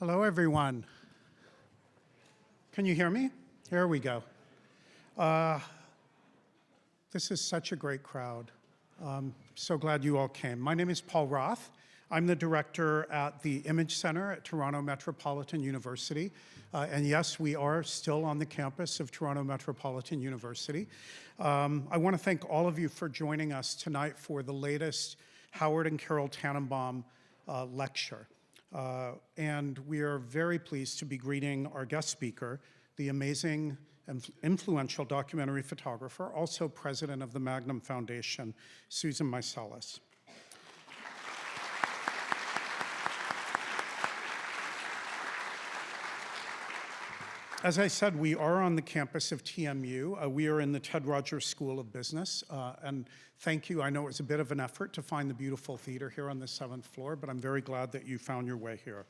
Hello, everyone. Can you hear me? Here we go. This is such a great crowd. So glad you all came. My name is Paul Roth. I'm the director at the Image Center at Toronto Metropolitan University. And yes, we are still on the campus of Toronto Metropolitan University. I want to thank all of you for joining us tonight for the latest Howard and Carol Tanenbaum lecture. And we are very pleased to be greeting our guest speaker, the amazing and influential documentary photographer, also president of the Magnum Foundation, Susan Meiselas. As I said, we are on the campus of TMU. We are in the Ted Rogers School of Business. And thank you. I know it was a bit of an effort to find the beautiful theater here on the 7th floor, but I'm very glad that you found your way here.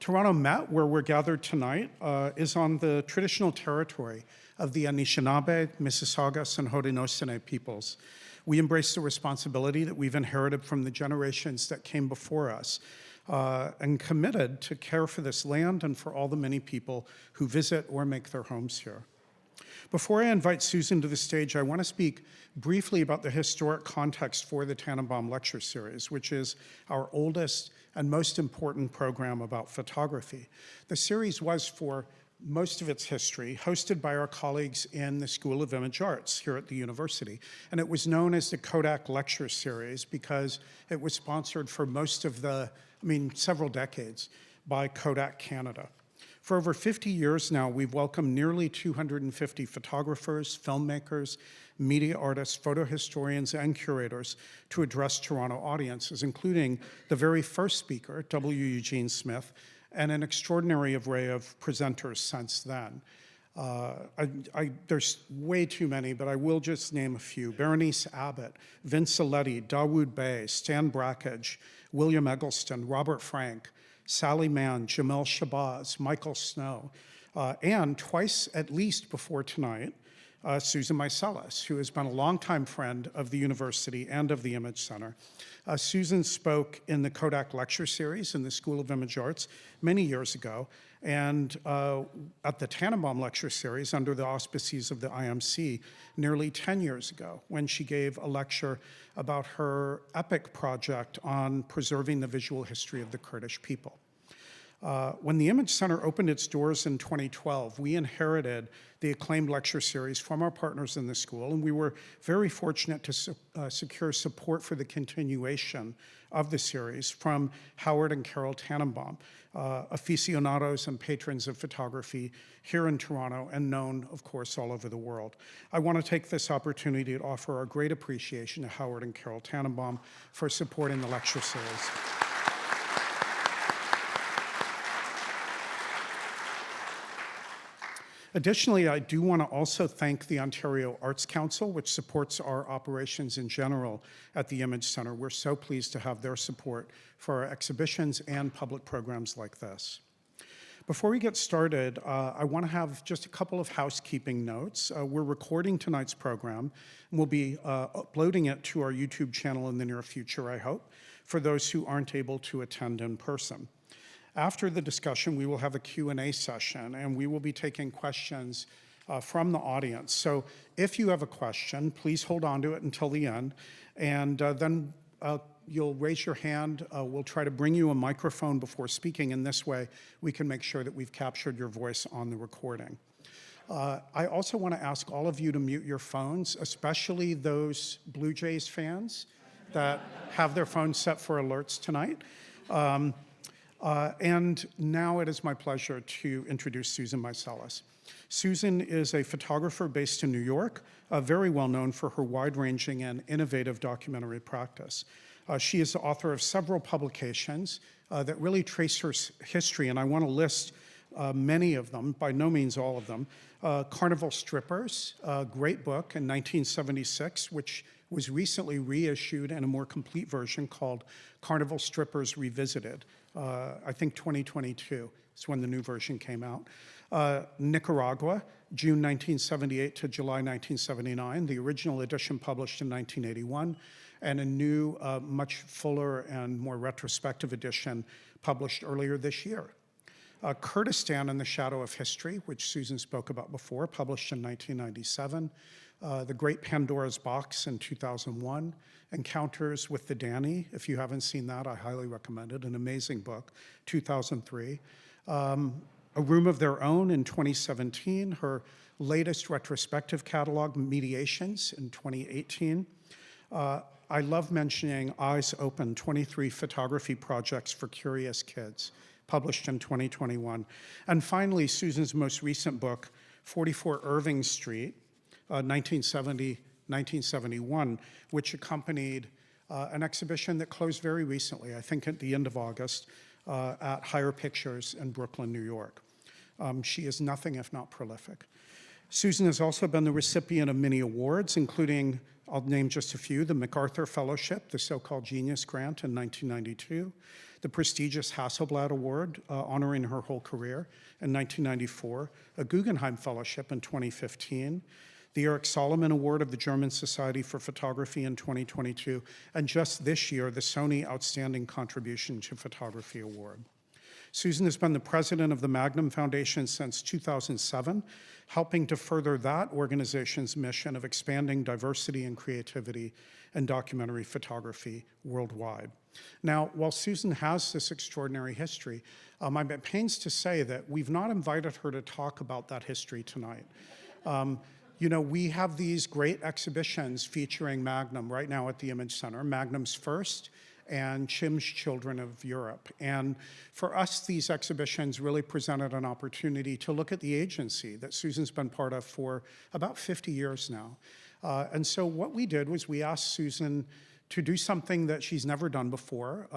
Toronto Met, where we're gathered tonight, is on the traditional territory of the Anishinaabe, Mississaugas, and Haudenosaunee peoples. We embrace the responsibility that we've inherited from the generations that came before us, and committed to care for this land and for all the many people who visit or make their homes here. Before I invite Susan to the stage, I want to speak briefly about the historic context for the Tanenbaum Lecture Series, which is our oldest and most important program about photography. The series was, for most of its history, hosted by our colleagues in the School of Image Arts here at the university. And it was known as the Kodak Lecture Series because it was sponsored for most of several decades by Kodak Canada. For over 50 years now, we've welcomed nearly 250 photographers, filmmakers, media artists, photo historians, and curators to address Toronto audiences, including the very first speaker, W. Eugene Smith, and an extraordinary array of presenters since then. There's way too many, but I will just name a few. Berenice Abbott, Vince Aletti, Dawood Bey, Stan Brakhage, William Eggleston, Robert Frank, Sally Mann, Jamel Shabazz, Michael Snow, and twice at least before tonight, Susan Meiselas, who has been a longtime friend of the university and of the Image Center. Susan spoke in the Kodak Lecture Series in the School of Image Arts many years ago, and at the Tanenbaum Lecture Series under the auspices of the IMC nearly 10 years ago, when she gave a lecture about her epic project on preserving the visual history of the Kurdish people. When the Image Center opened its doors in 2012, we inherited the acclaimed lecture series from our partners in the school, and we were very fortunate to secure support for the continuation of the series from Howard and Carol Tanenbaum, aficionados and patrons of photography here in Toronto and known, of course, all over the world. I want to take this opportunity to offer our great appreciation to Howard and Carol Tanenbaum for supporting the lecture series. Additionally, I do want to also thank the Ontario Arts Council, which supports our operations in general at the Image Center. We're so pleased to have their support for our exhibitions and public programs like this. Before we get started, I want to have just a couple of housekeeping notes. We're recording tonight's program, and we'll be uploading it to our YouTube channel in the near future, I hope, for those who aren't able to attend in person. After the discussion, we will have a Q&A session, and we will be taking questions from the audience. So if you have a question, please hold on to it until the end, and then you'll raise your hand. We'll try to bring you a microphone before speaking, and this way we can make sure that we've captured your voice on the recording. I also want to ask all of you to mute your phones, especially those Blue Jays fans that have their phones set for alerts tonight. And now it is my pleasure to introduce Susan Meiselas. Susan is a photographer based in New York, very well known for her wide-ranging and innovative documentary practice. She is the author of several publications that really trace her history, and I want to list many of them, by no means all of them. Carnival Strippers, a great book in 1976, which was recently reissued in a more complete version called Carnival Strippers Revisited. I think 2022 is when the new version came out. Nicaragua, June 1978 to July 1979, the original edition published in 1981, and a new, much fuller and more retrospective edition published earlier this year. Kurdistan in the Shadow of History, which Susan spoke about before, published in 1997. The Great Pandora's Box in 2001. Encounters with the Danny. If you haven't seen that, I highly recommend it. An amazing book, 2003. A Room of Their Own in 2017. Her latest retrospective catalog, Mediations, in 2018. I love mentioning Eyes Open, 23 photography projects for curious kids, published in 2021. And finally, Susan's most recent book, 44 Irving Street, 1971, which accompanied an exhibition that closed very recently, I think at the end of August, at Higher Pictures in Brooklyn, New York. She is nothing if not prolific. Susan has also been the recipient of many awards, including, I'll name just a few, the MacArthur Fellowship, the so-called Genius Grant in 1992, the prestigious Hasselblad Award, honoring her whole career in 1994, a Guggenheim Fellowship in 2015, the Eric Solomon Award of the German Society for Photography in 2022, and just this year, the Sony Outstanding Contribution to Photography Award. Susan has been the president of the Magnum Foundation since 2007, helping to further that organization's mission of expanding diversity and creativity in documentary photography worldwide. Now, while Susan has this extraordinary history, I'm at pains to say that we've not invited her to talk about that history tonight. You know, we have these great exhibitions featuring Magnum right now at the Image Center, Magnum's First and Chim's Children of Europe. And for us, these exhibitions really presented an opportunity to look at the agency that Susan's been part of for about 50 years now. And so what we did was we asked Susan to do something that she's never done before.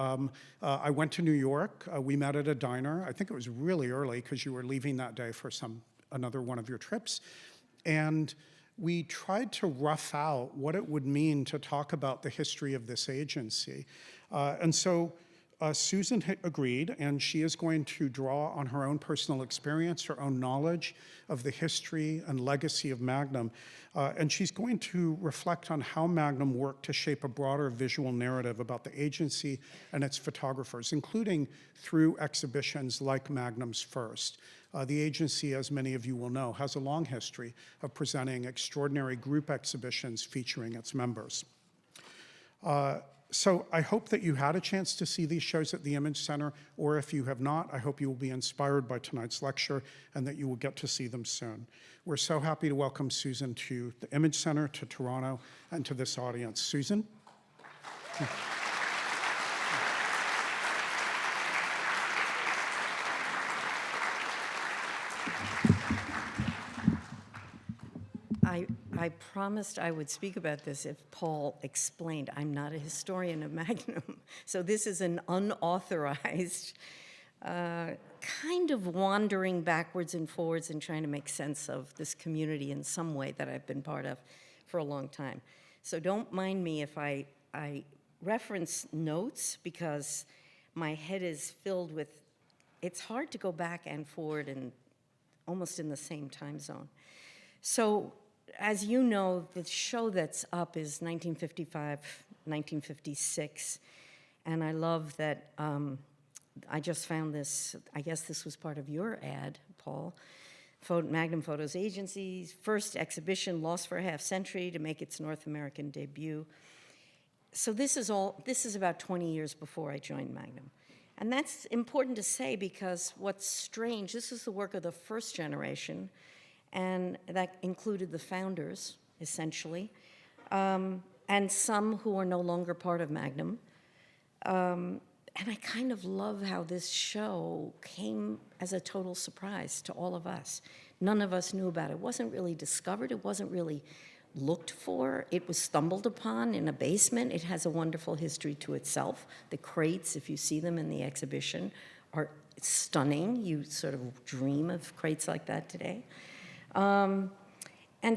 I went to New York. We met at a diner. I think it was really early because you were leaving that day for another one of your trips. And we tried to rough out what it would mean to talk about the history of this agency. And so Susan agreed, and she is going to draw on her own personal experience, her own knowledge of the history and legacy of Magnum. And she's going to reflect on how Magnum worked to shape a broader visual narrative about the agency and its photographers, including through exhibitions like Magnum's First. The agency, as many of you will know, has a long history of presenting extraordinary group exhibitions featuring its members. So I hope that you had a chance to see these shows at the Image Center, or if you have not, I hope you will be inspired by tonight's lecture and that you will get to see them soon. We're so happy to welcome Susan to the Image Center, to Toronto, and to this audience. Susan? I promised I would speak about this if Paul explained. I'm not a historian of Magnum, so this is an unauthorized kind of wandering backwards and forwards and trying to make sense of this community in some way that I've been part of for a long time. So don't mind me if I reference notes, because my head is filled with, it's hard to go back and forward and almost in the same time zone. So, as you know, the show that's up is 1955, 1956, and I love that I just found this, I guess this was part of your ad, Paul, Magnum Photos Agency's first exhibition, Lost for a Half Century, to make its North American debut. So this is about 20 years before I joined Magnum. And that's important to say because what's strange, this is the work of the first generation, and that included the founders, essentially, and some who are no longer part of Magnum. And I kind of love how this show came as a total surprise to all of us. None of us knew about it. It wasn't really discovered. It wasn't really looked for. It was stumbled upon in a basement. It has a wonderful history to itself. The crates, if you see them in the exhibition, are stunning. You sort of dream of crates like that today. And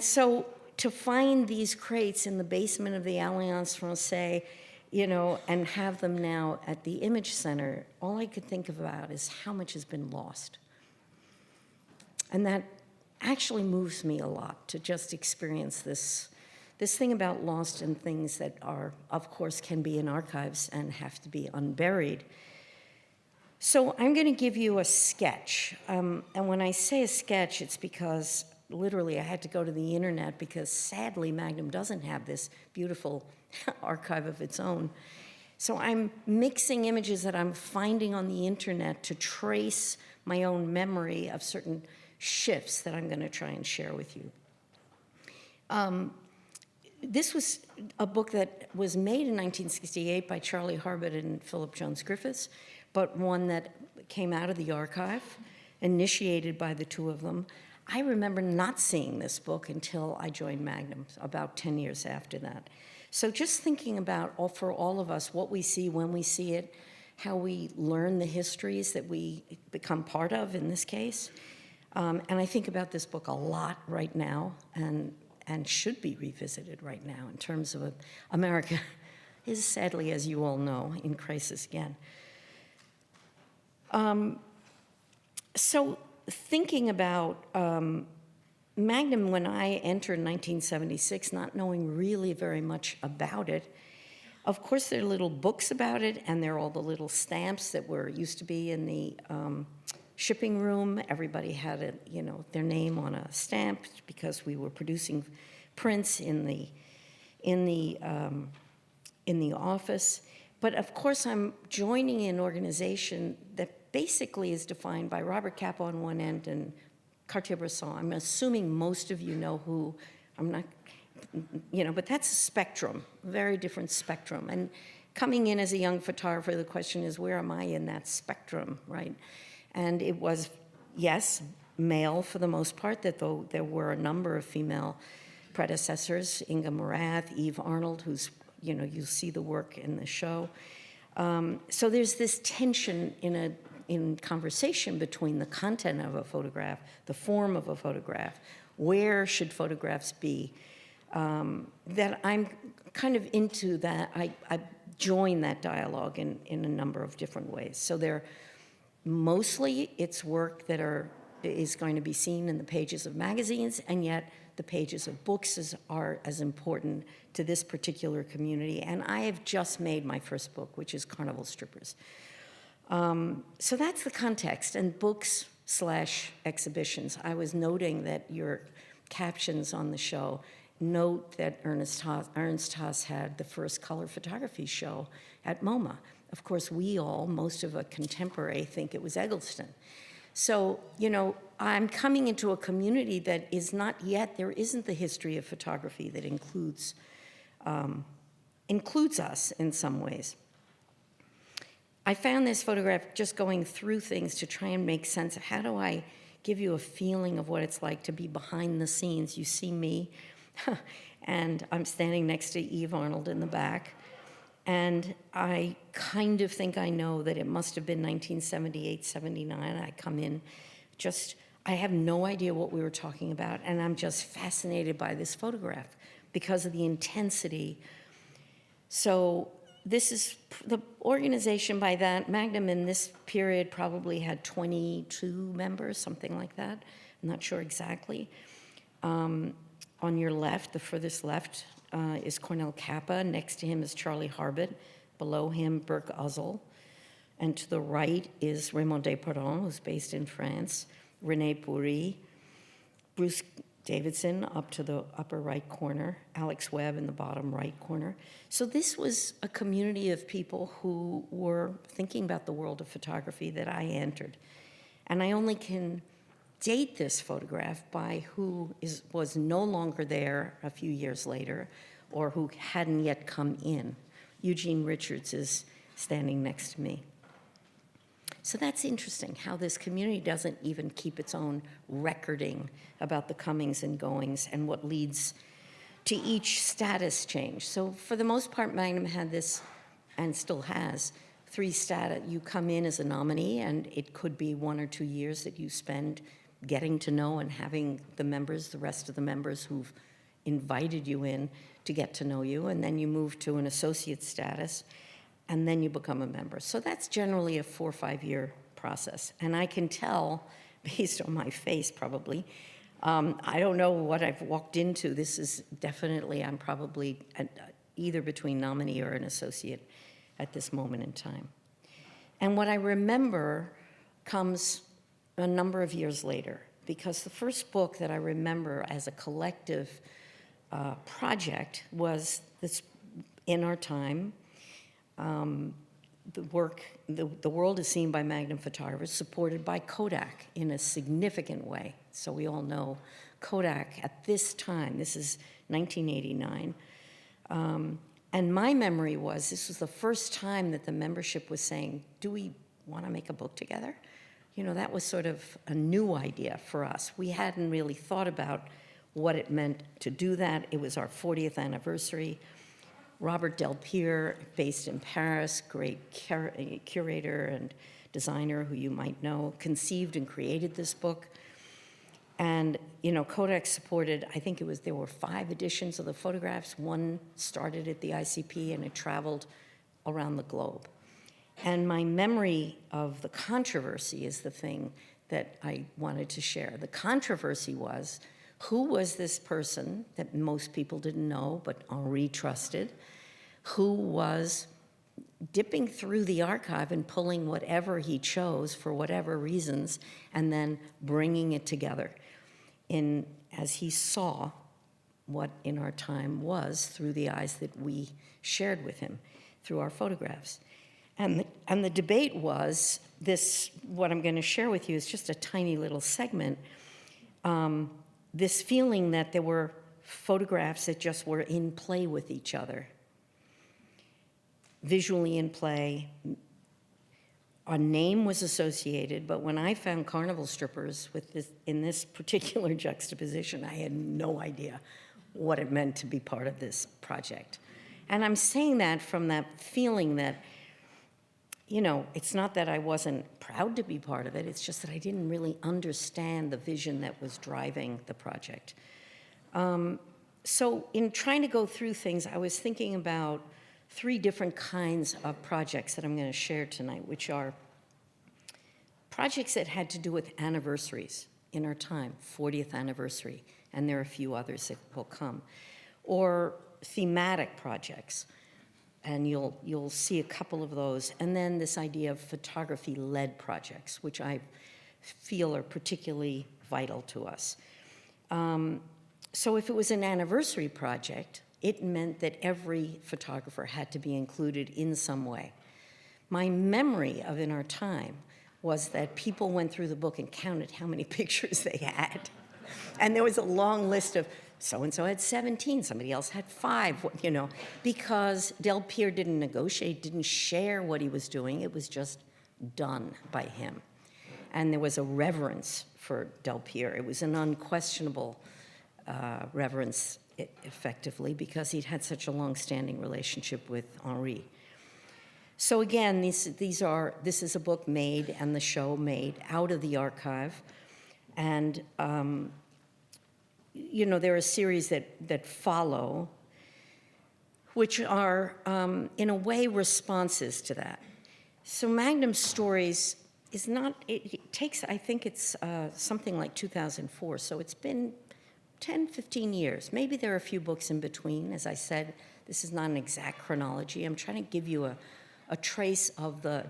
so to find these crates in the basement of the Alliance Française, you know, and have them now at the Image Center, all I could think about is how much has been lost. And that actually moves me a lot to just experience this thing about lost and things that are, of course, can be in archives and have to be unburied. So I'm going to give you a sketch. And when I say a sketch, it's because literally I had to go to the internet because sadly Magnum doesn't have this beautiful archive of its own. So I'm mixing images that I'm finding on the internet to trace my own memory of certain shifts that I'm going to try and share with you. This was a book that was made in 1968 by Charlie Harbut and Philip Jones Griffiths, but one that came out of the archive, initiated by the two of them. I remember not seeing this book until I joined Magnum, about 10 years after that. So just thinking about, for all of us, what we see when we see it, how we learn the histories that we become part of in this case. And I think about this book a lot right now, and should be revisited right now in terms of America is sadly, as you all know, in crisis again. So thinking about Magnum, when I entered in 1976, not knowing really very much about it, of course there are little books about it, and there are all the little stamps that used to be in the shipping room. Everybody had their name on a stamp because we were producing prints in the office. But of course, I'm joining an organization that basically is defined by Robert Capa on one end and Cartier-Bresson. I'm assuming most of you know who. I'm not, but that's a spectrum, very different spectrum. And coming in as a young photographer, the question is, where am I in that spectrum, right? And it was, yes, male for the most part, though there were a number of female predecessors, Inga Morath, Eve Arnold, who's, you'll see the work in the show. So there's this tension in conversation between the content of a photograph, the form of a photograph, where should photographs be, that I'm kind of into that. I join that dialogue in a number of different ways. So mostly it's work that is going to be seen in the pages of magazines, and yet the pages of books are as important to this particular community. And I have just made my first book, which is Carnival Strippers. So that's the context, and books/exhibitions. I was noting that your captions on the show note that Ernst Haas had the first color photography show at MoMA. Of course, most of a contemporary, think it was Eggleston. So, I'm coming into a community that is not yet, there isn't the history of photography that includes us in some ways. I found this photograph just going through things to try and make sense of how do I give you a feeling of what it's like to be behind the scenes. You see me, and I'm standing next to Eve Arnold in the back. And I kind of think I know that it must have been 1978, 79. I come in I have no idea what we were talking about, and I'm just fascinated by this photograph because of the intensity. So this is the organization by that. Magnum in this period probably had 22 members, something like that. I'm not sure exactly. On your left, the furthest left, is Cornel Capa. Next to him is Charlie Harbut. Below him, Burke Uzzell. And to the right is Raymond Desparons, who's based in France. René Pourri. Bruce Davidson up to the upper right corner. Alex Webb in the bottom right corner. So this was a community of people who were thinking about the world of photography that I entered. And I only can date this photograph by who was no longer there a few years later or who hadn't yet come in. Eugene Richards is standing next to me. So that's interesting, how this community doesn't even keep its own recording about the comings and goings and what leads to each status change. So for the most part, Magnum had this, and still has, 3 status. You come in as a nominee, and it could be 1 or 2 years that you spend getting to know and having the rest of the members who've invited you in to get to know you, and then you move to an associate status, and then you become a member. So that's generally a 4 or 5 year process. And I can tell, based on my face probably, I don't know what I've walked into. This is definitely, I'm probably either between nominee or an associate at this moment in time. And what I remember comes a number of years later, because the first book that I remember as a collective project was this, In Our Time, the work, The World is Seen by Magnum Photographers, supported by Kodak in a significant way. So we all know Kodak at this time, this is 1989. And my memory was, this was the first time that the membership was saying, do we want to make a book together? You know, that was sort of a new idea for us. We hadn't really thought about what it meant to do that. It was our 40th anniversary. Robert Delpierre, based in Paris, great curator and designer who you might know, conceived and created this book. And, you know, Kodak supported, I think there were 5 editions of the photographs. One started at the ICP and it traveled around the globe. And my memory of the controversy is the thing that I wanted to share. The controversy was, who was this person that most people didn't know, but Henri trusted, who was dipping through the archive and pulling whatever he chose for whatever reasons, and then bringing it together as he saw what In Our Time was through the eyes that we shared with him through our photographs. And the debate was this, what I'm going to share with you is just a tiny little segment, this feeling that there were photographs that just were in play with each other, visually in play. A name was associated, but when I found Carnival Strippers in this particular juxtaposition, I had no idea what it meant to be part of this project. And I'm saying that from that feeling that, you know, it's not that I wasn't proud to be part of it, it's just that I didn't really understand the vision that was driving the project. So in trying to go through things, I was thinking about 3 different kinds of projects that I'm going to share tonight, which are projects that had to do with anniversaries in our time, 40th anniversary, and there are a few others that will come, or thematic projects, and you'll see a couple of those, and then this idea of photography-led projects, which I feel are particularly vital to us. So if it was an anniversary project, it meant that every photographer had to be included in some way. My memory of In Our Time was that people went through the book and counted how many pictures they had. And there was a long list of, so-and-so had 17, somebody else had 5, you know, because Delpierre didn't negotiate, didn't share what he was doing. It was just done by him. And there was a reverence for Delpierre. It was an unquestionable reverence, effectively, because he'd had such a long-standing relationship with Henri. So again, this is a book made and the show made out of the archive. And, you know, there are a series that follow, which are, in a way, responses to that. So Magnum Stories is not, it takes, I think it's something like 2004, so it's been 10, 15 years. Maybe there are a few books in between. As I said, this is not an exact chronology. I'm trying to give you a trace of the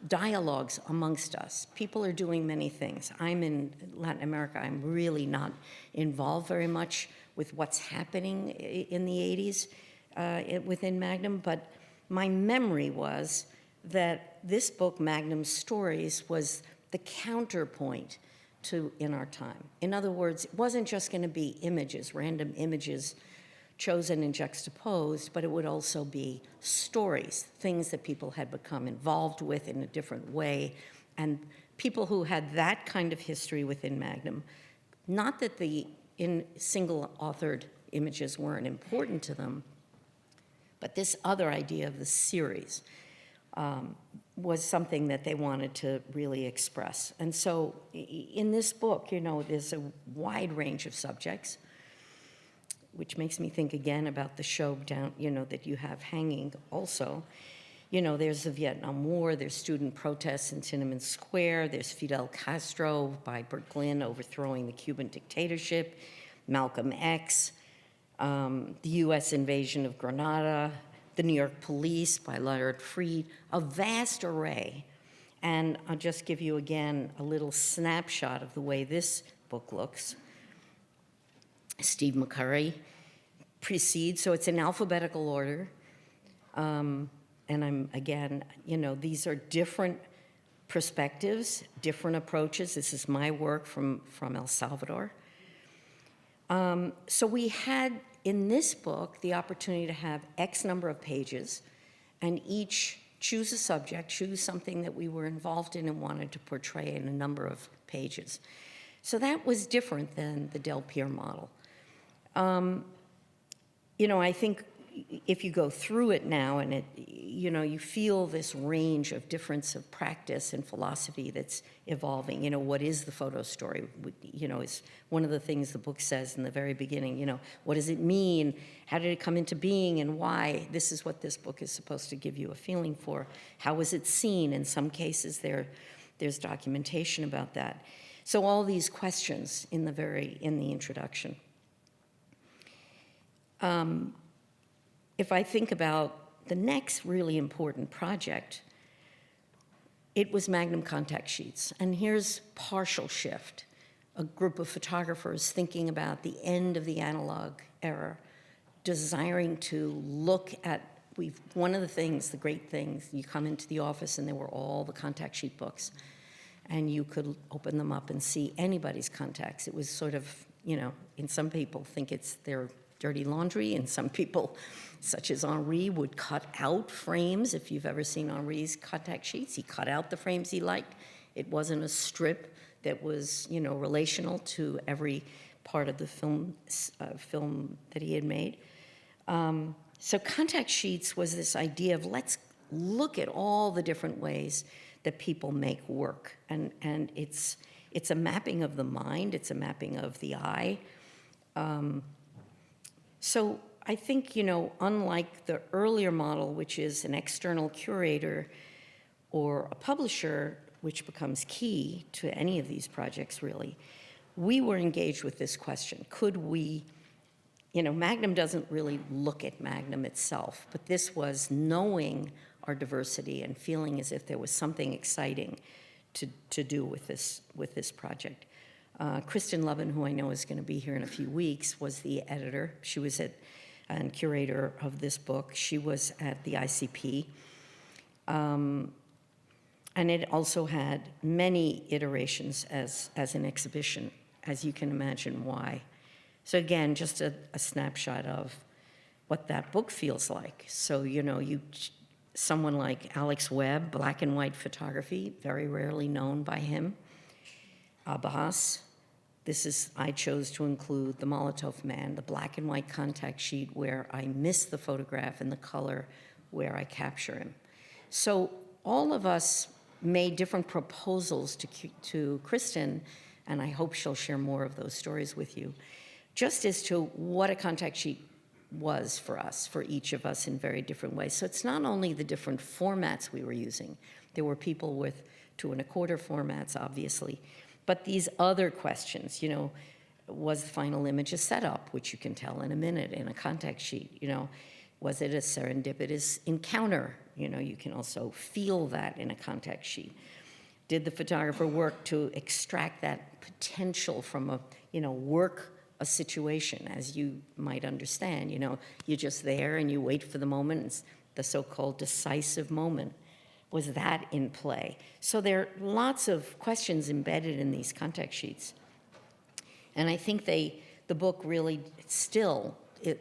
dialogues amongst us. People are doing many things. I'm in Latin America. I'm really not involved very much with what's happening in the 80s within Magnum, but my memory was that this book, Magnum Stories, was the counterpoint to In Our Time. In other words, it wasn't just going to be images, random images chosen and juxtaposed, but it would also be stories, things that people had become involved with in a different way, and people who had that kind of history within Magnum. Not that the single-authored images weren't important to them, but this other idea of the series was something that they wanted to really express. And so in this book, you know, there's a wide range of subjects, which makes me think again about the show down, you know, that you have hanging also. You know, there's the Vietnam War, there's student protests in Tiananmen Square, there's Fidel Castro by Bert Glynn overthrowing the Cuban dictatorship, Malcolm X, the US invasion of Grenada, the New York Police by Leonard Freed, a vast array And I'll just give you again a little snapshot of the way this book looks. Steve McCurry precedes, so it's in alphabetical order. And I'm, again, these are different perspectives, different approaches. This is my work from El Salvador. So we had, in this book, the opportunity to have X number of pages, and each choose a subject, choose something that we were involved in and wanted to portray in a number of pages. So that was different than the Del Pier model. I think if you go through it now and you feel this range of difference of practice and philosophy that's evolving. What is the photo story? Is one of the things the book says in the very beginning. What does it mean? How did it come into being and why? This is what this book is supposed to give you a feeling for. How was it seen? In some cases, there's documentation about that. So all these questions in the introduction. If I think about the next really important project, it was Magnum contact sheets. And here's partial shift. A group of photographers thinking about the end of the analog era, desiring to look at, one of the things, the great things, you come into the office and there were all the contact sheet books. And you could open them up and see anybody's contacts. It was sort of, and some people think it's their dirty laundry, and some people, such as Henri, would cut out frames. If you've ever seen Henri's contact sheets, he cut out the frames he liked. It wasn't a strip that was, relational to every part of the film that he had made. So contact sheets was this idea of let's look at all the different ways that people make work. And it's a mapping of the mind, it's a mapping of the eye. So I think, unlike the earlier model, which is an external curator or a publisher, which becomes key to any of these projects, really, we were engaged with this question. Could we, Magnum doesn't really look at Magnum itself, but this was knowing our diversity and feeling as if there was something exciting to do with this project. Kristen Lovin, who I know is going to be here in a few weeks, was the editor. She was and curator of this book. She was at the ICP. And it also had many iterations as an exhibition, as you can imagine why. So again, just a snapshot of what that book feels like. So, someone like Alex Webb, black and white photography, very rarely known by him. Abbas. I chose to include the Molotov Man, the black and white contact sheet where I miss the photograph and the color where I capture him. So all of us made different proposals to Kristen, and I hope she'll share more of those stories with you, just as to what a contact sheet was for us, for each of us in very different ways. So it's not only the different formats we were using. There were people with 2 1/4 formats, obviously, but these other questions, was the final image a setup, which you can tell in a minute in a contact sheet, was it a serendipitous encounter? You can also feel that in a contact sheet. Did the photographer work to extract that potential from a situation, as you might understand? You're just there and you wait for the moment, it's the so-called decisive moment. Was that in play? So there are lots of questions embedded in these contact sheets. And I think the book really still,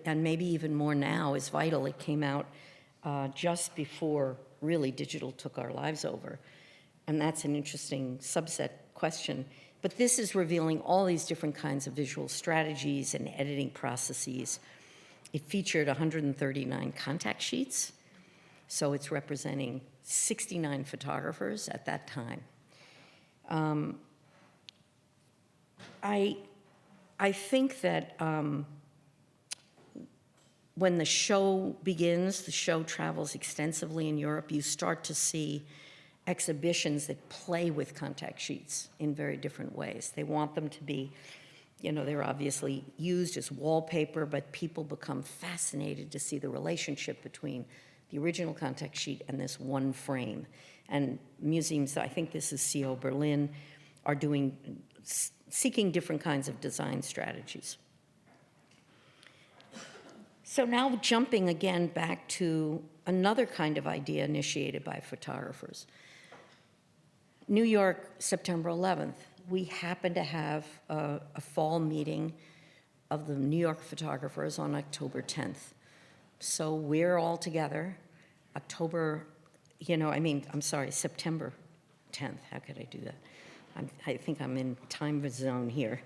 and maybe even more now, is vital. It came out just before really digital took our lives over. And that's an interesting subset question. But this is revealing all these different kinds of visual strategies and editing processes. It featured 139 contact sheets, so it's representing 69 photographers at that time. I think that when the show begins, the show travels extensively in Europe, you start to see exhibitions that play with contact sheets in very different ways. They want them to be, they're obviously used as wallpaper, but people become fascinated to see the relationship between the original contact sheet and this one frame. And museums, I think this is CO Berlin, are seeking different kinds of design strategies. So now jumping again back to another kind of idea initiated by photographers. New York, September 11th, we happened to have a fall meeting of the New York photographers on October 10th. So we're all together, September 10th. How could I do that? I think I'm in time zone here.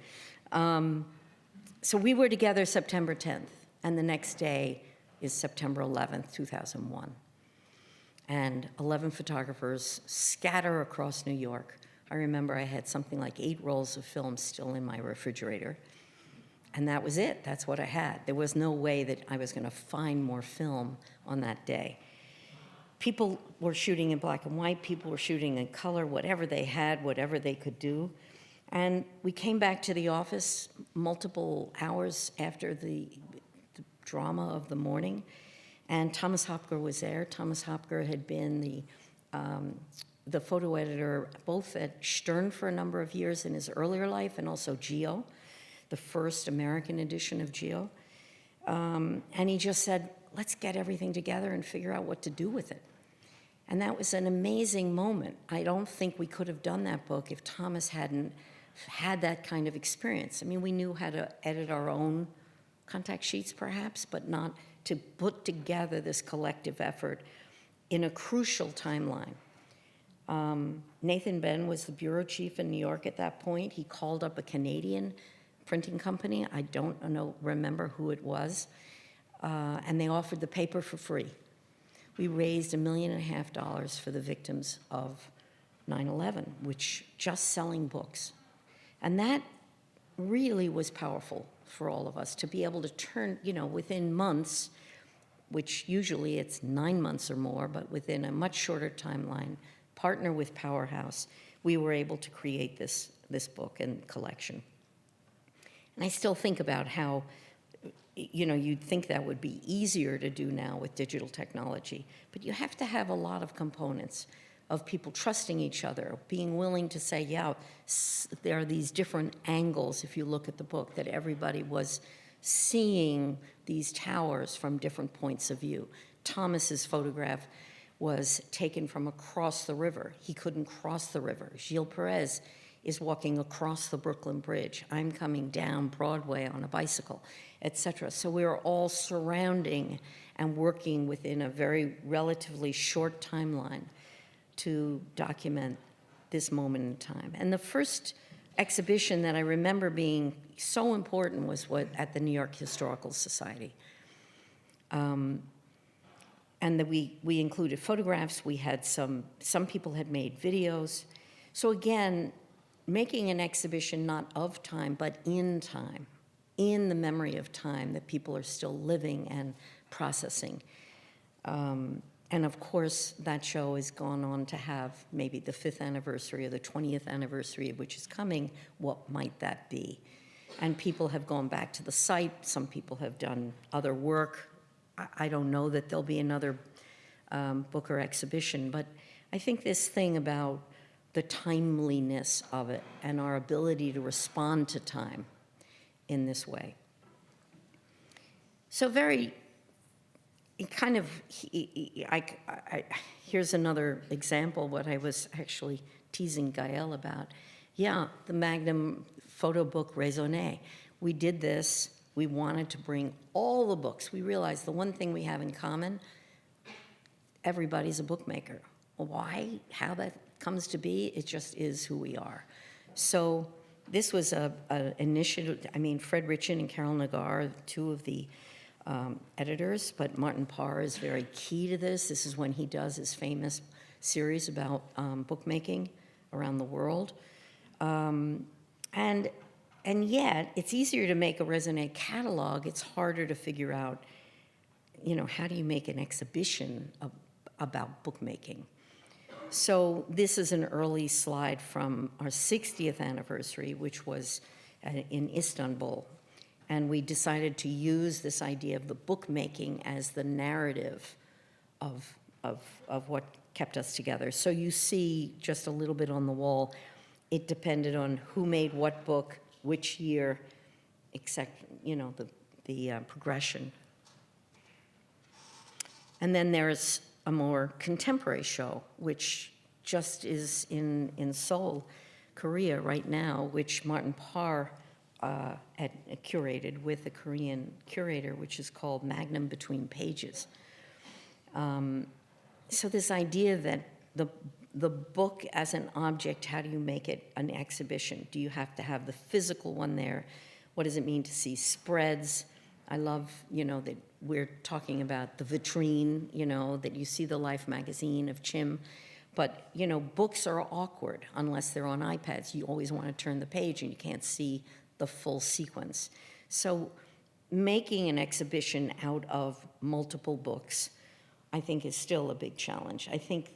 So we were together September 10th, and the next day is September 11th, 2001. And 11 photographers scatter across New York. I remember I had something like 8 rolls of film still in my refrigerator. And that was it. That's what I had. There was no way that I was going to find more film on that day. People were shooting in black and white. People were shooting in color, whatever they had, whatever they could do. And we came back to the office multiple hours after the drama of the morning. And Thomas Hopker was there. Thomas Hopker had been the photo editor both at Stern for a number of years in his earlier life and also Geo, the first American edition of Geo. And he just said, let's get everything together and figure out what to do with it. And that was an amazing moment. I don't think we could have done that book if Thomas hadn't had that kind of experience. I mean, we knew how to edit our own contact sheets perhaps, but not to put together this collective effort in a crucial timeline. Nathan Ben was the bureau chief in New York at that point. He called up a Canadian printing company. I don't remember who it was. And they offered the paper for free. We raised $1.5 million for the victims of 9/11, which just selling books. And that really was powerful for all of us to be able to turn, within months, which usually it's 9 months or more, but within a much shorter timeline, partner with Powerhouse, we were able to create this book and collection. And I still think about how, you'd think that would be easier to do now with digital technology, but you have to have a lot of components of people trusting each other, being willing to say, yeah, there are these different angles, if you look at the book, that everybody was seeing these towers from different points of view. Thomas's photograph was taken from across the river. He couldn't cross the river. Gilles Perez is walking across the Brooklyn Bridge. I'm coming down Broadway on a bicycle, etc. So we are all surrounding and working within a very relatively short timeline to document this moment in time. And the first exhibition that I remember being so important was at the New York Historical Society. And that we included photographs. We had some people had made videos. So again, making an exhibition not of time, but in time, in the memory of time that people are still living and processing. And of course, that show has gone on to have maybe the 5th anniversary or the 20th anniversary, which is coming. What might that be? And people have gone back to the site. Some people have done other work. I don't know that there'll be another book or exhibition, but I think this thing about the timeliness of it and our ability to respond to time in this way. So here's another example, what I was actually teasing Gael about. Yeah, the Magnum photo book Raisonné. We did this. We wanted to bring all the books. We realized the one thing we have in common, everybody's a bookmaker. Why? How that comes to be, it just is who we are. So this was an initiative. Fred Richin and Carol Nagar, two of the editors, but Martin Parr is very key to this. This is when he does his famous series about bookmaking around the world. And yet, it's easier to make a Raisonné catalog. It's harder to figure out, how do you make an exhibition about bookmaking? So this is an early slide from our 60th anniversary, which was in Istanbul. And we decided to use this idea of the bookmaking as the narrative of what kept us together. So you see just a little bit on the wall. It depended on who made what book, which year, except, you know, the progression. And then there's a more contemporary show, which just is in Seoul, Korea right now, which Martin Parr had curated with a Korean curator, which is called Magnum Between Pages. So this idea that the book as an object, how do you make it an exhibition? Do you have to have the physical one there? What does it mean to see spreads? I love, you know, that we're talking about the vitrine, you know, that you see the Life magazine of Chim. But, you know, books are awkward unless they're on iPads. You always want to turn the page and you can't see the full sequence. So making an exhibition out of multiple books, I think, is still a big challenge. I think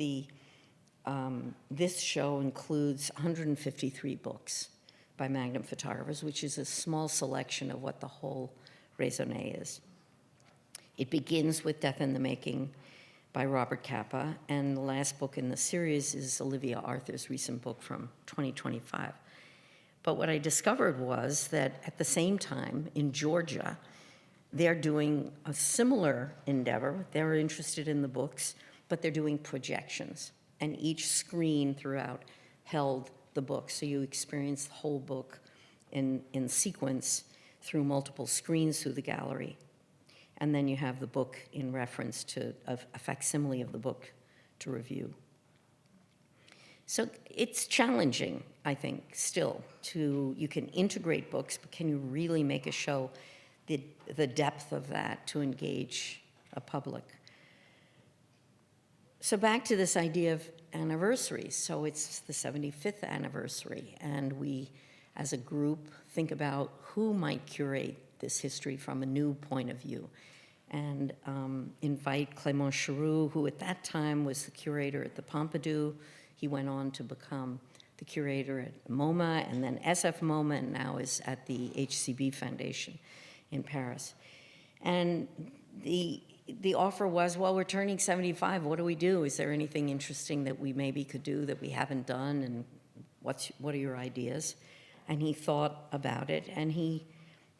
this show includes 153 books by Magnum photographers, which is a small selection of what the whole raisonné is. It begins with Death in the Making by Robert Capa, and the last book in the series is Olivia Arthur's recent book from 2025. But what I discovered was that at the same time in Georgia, they're doing a similar endeavor. They're interested in the books, but they're doing projections, and each screen throughout held the book. So you experience the whole book in sequence through multiple screens through the gallery. And then you have the book in reference to a facsimile of the book to review. So it's challenging, I think, still you can integrate books, but can you really make a show the depth of that to engage a public? So back to this idea of anniversaries. So it's the 75th anniversary, and we, as a group, think about who might curate this history from a new point of view, and invite Clément Charroux, who at that time was the curator at the Pompidou. He went on to become the curator at MoMA, and then SF MoMA, and now is at the HCB Foundation in Paris. And the offer was, well, we're turning 75, what do we do? Is there anything interesting that we maybe could do that we haven't done, and what are your ideas? And he thought about it, and he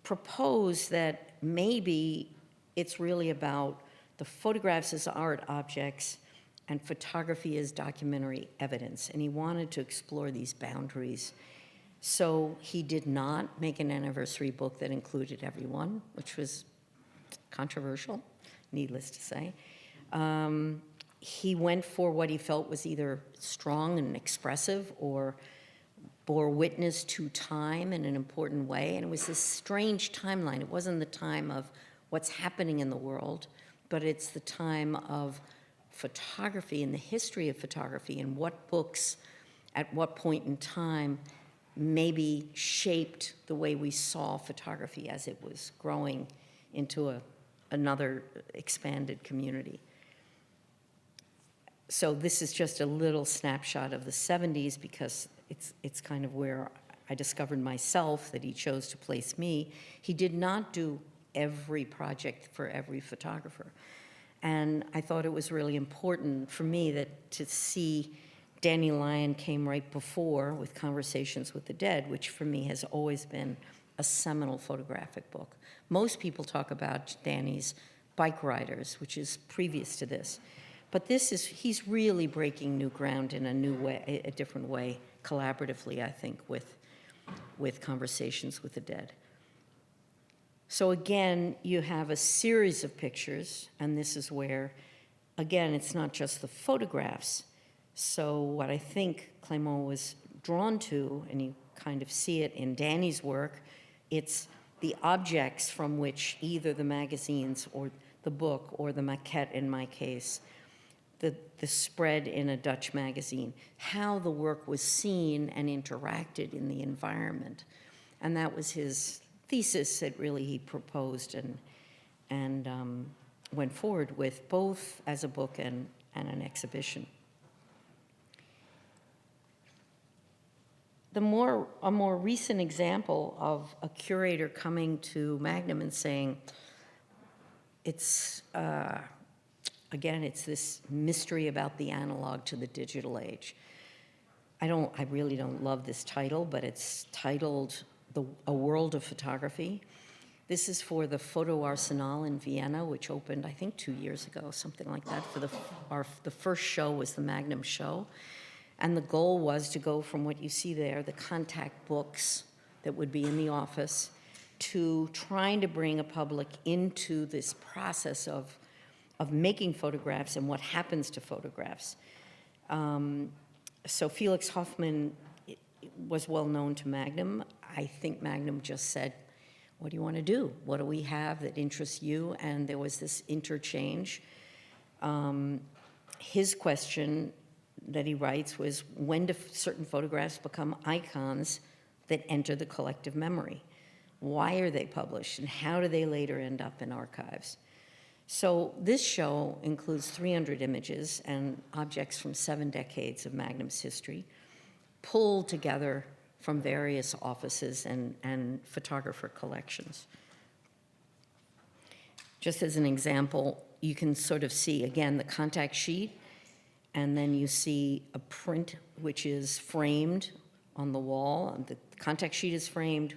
proposed that maybe it's really about the photographs as art objects and photography as documentary evidence. And he wanted to explore these boundaries. So he did not make an anniversary book that included everyone, which was controversial, needless to say. He went for what he felt was either strong and expressive or bore witness to time in an important way. And it was this strange timeline. It wasn't the time of what's happening in the world, but it's the time of photography and the history of photography and what books at what point in time maybe shaped the way we saw photography as it was growing into another expanded community. So this is just a little snapshot of the 70s because it's kind of where I discovered myself that he chose to place me. He did not do every project for every photographer. And I thought it was really important for me that to see Danny Lyon came right before with Conversations with the Dead, which for me has always been a seminal photographic book. Most people talk about Danny's Bike Riders, which is previous to this. But he's really breaking new ground in a new way, a different way, collaboratively, I think, with Conversations with the Dead. So again, you have a series of pictures, and this is where, again, it's not just the photographs. So what I think Clément was drawn to, and you kind of see it in Danny's work, it's the objects from which either the magazines or the book or the maquette, in my case, the spread in a Dutch magazine, how the work was seen and interacted in the environment. And that was his thesis that really he proposed and went forward with, both as a book and an exhibition. A more recent example of a curator coming to Magnum and saying, again, it's this mystery about the analog to the digital age. I really don't love this title, but it's titled A World of Photography. This is for the Photo Arsenal in Vienna, which opened, I think, 2 years ago, something like that. The first show was the Magnum show. And the goal was to go from what you see there, the contact books that would be in the office, to trying to bring a public into this process of making photographs and what happens to photographs. So Felix Hoffman was well known to Magnum. I think Magnum just said, what do you want to do? What do we have that interests you? And there was this interchange. His question that he writes was, when do certain photographs become icons that enter the collective memory? Why are they published, and how do they later end up in archives? So this show includes 300 images and objects from 7 decades of Magnum's history, pulled together from various offices and photographer collections. Just as an example, you can sort of see, again, the contact sheet, and then you see a print which is framed on the wall. The contact sheet is framed,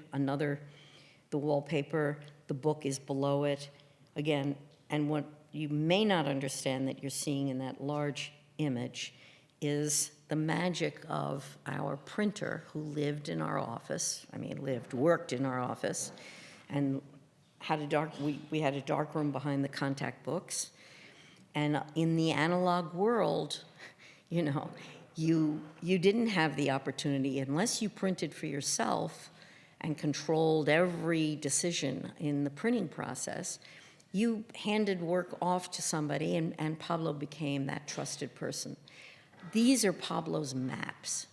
the wallpaper, the book is below it. Again, and what you may not understand that you're seeing in that large image is the magic of our printer who lived in our office, worked in our office, and we had a dark room behind the contact books. And in the analog world, you didn't have the opportunity, unless you printed for yourself and controlled every decision in the printing process, you handed work off to somebody, and Pablo became that trusted person. These are Pablo's maps.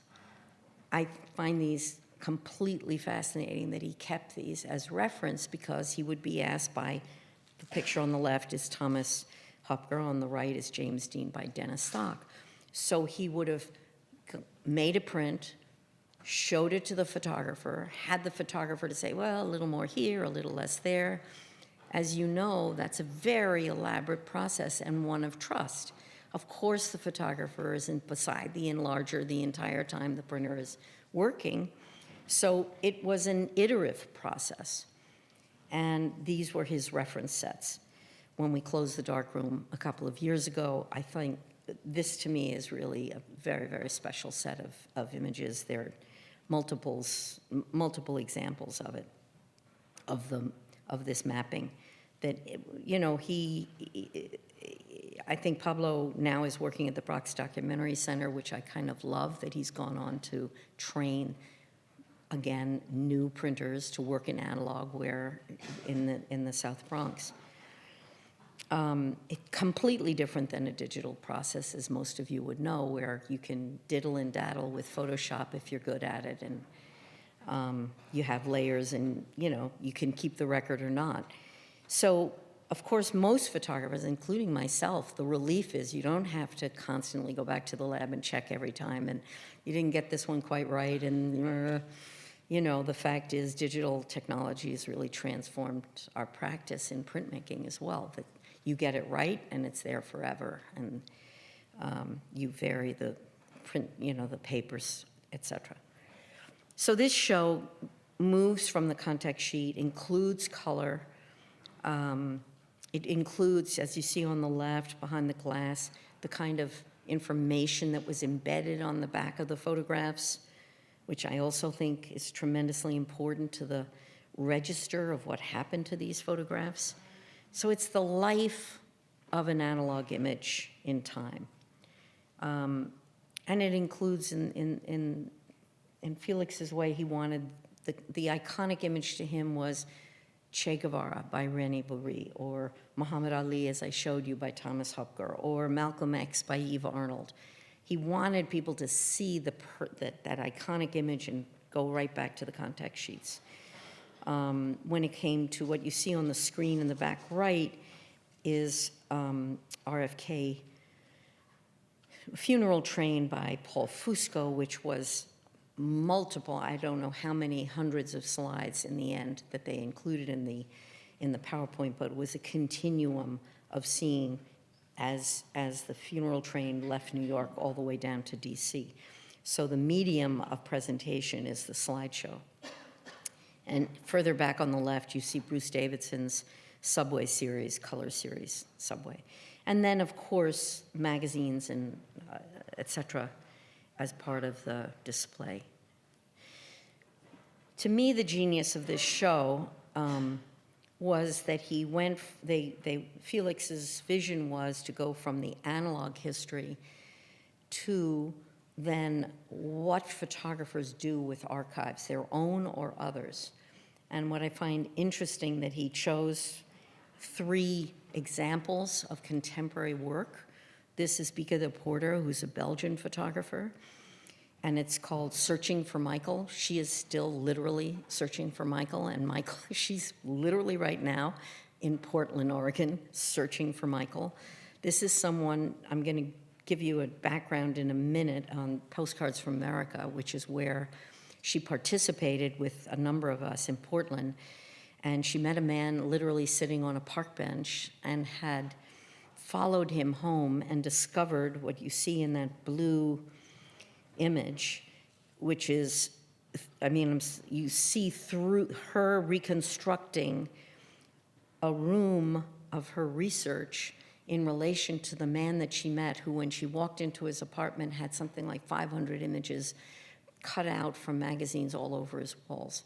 I find these completely fascinating that he kept these as reference, because he would be asked by, the picture on the left is Thomas Hopker, on the right is James Dean by Dennis Stock. So he would have made a print, showed it to the photographer, had the photographer to say, well, a little more here, a little less there. As you know, that's a very elaborate process and one of trust. Of course, the photographer isn't beside the enlarger the entire time the printer is working. So it was an iterative process. And these were his reference sets. When we closed the darkroom a couple of years ago, I think this to me is really a very, very special set of images. There are multiple examples of it, of this mapping. That, I think Pablo now is working at the Bronx Documentary Center, which I kind of love, that he's gone on to train, again, new printers to work in analog in the South Bronx. It's completely different than a digital process, as most of you would know, where you can diddle and daddle with Photoshop if you're good at it, and you have layers, and you can keep the record or not. So, of course, most photographers, including myself, the relief is you don't have to constantly go back to the lab and check every time, and you didn't get this one quite right, and the fact is digital technology has really transformed our practice in printmaking as well. That you get it right, and it's there forever, and you vary the print, the papers, etc. So this show moves from the contact sheet, includes color. It includes, as you see on the left, behind the glass, the kind of information that was embedded on the back of the photographs, which I also think is tremendously important to the register of what happened to these photographs. So it's the life of an analog image in time. And it includes, in Felix's way, he wanted, the iconic image to him was Che Guevara by René Bourri, or Muhammad Ali, as I showed you, by Thomas Hopker, or Malcolm X by Eve Arnold. He wanted people to see that iconic image and go right back to the contact sheets. When it came to what you see on the screen in the back right is RFK Funeral Train by Paul Fusco, which was multiple, I don't know how many hundreds of slides in the end that they included in the PowerPoint, but it was a continuum of seeing as the funeral train left New York all the way down to DC. So the medium of presentation is the slideshow. And further back on the left, you see Bruce Davidson's Subway series, color series, Subway. And then, of course, magazines and et cetera as part of the display. To me, the genius of this show was that he went, Felix's vision was to go from the analog history to then what photographers do with archives, their own or others. And what I find interesting that he chose 3 examples of contemporary work. This is Bieke de Porter, who's a Belgian photographer, and it's called Searching for Michael. She is still literally searching for Michael, and Michael, she's literally right now in Portland, Oregon, searching for Michael. This is someone, I'm gonna give you a background in a minute on Postcards from America, which is where she participated with a number of us in Portland. And she met a man literally sitting on a park bench and had followed him home and discovered what you see in that blue image, which is, I mean, you see through her reconstructing a room of her research in relation to the man that she met, who when she walked into his apartment had something like 500 images cut out from magazines all over his walls.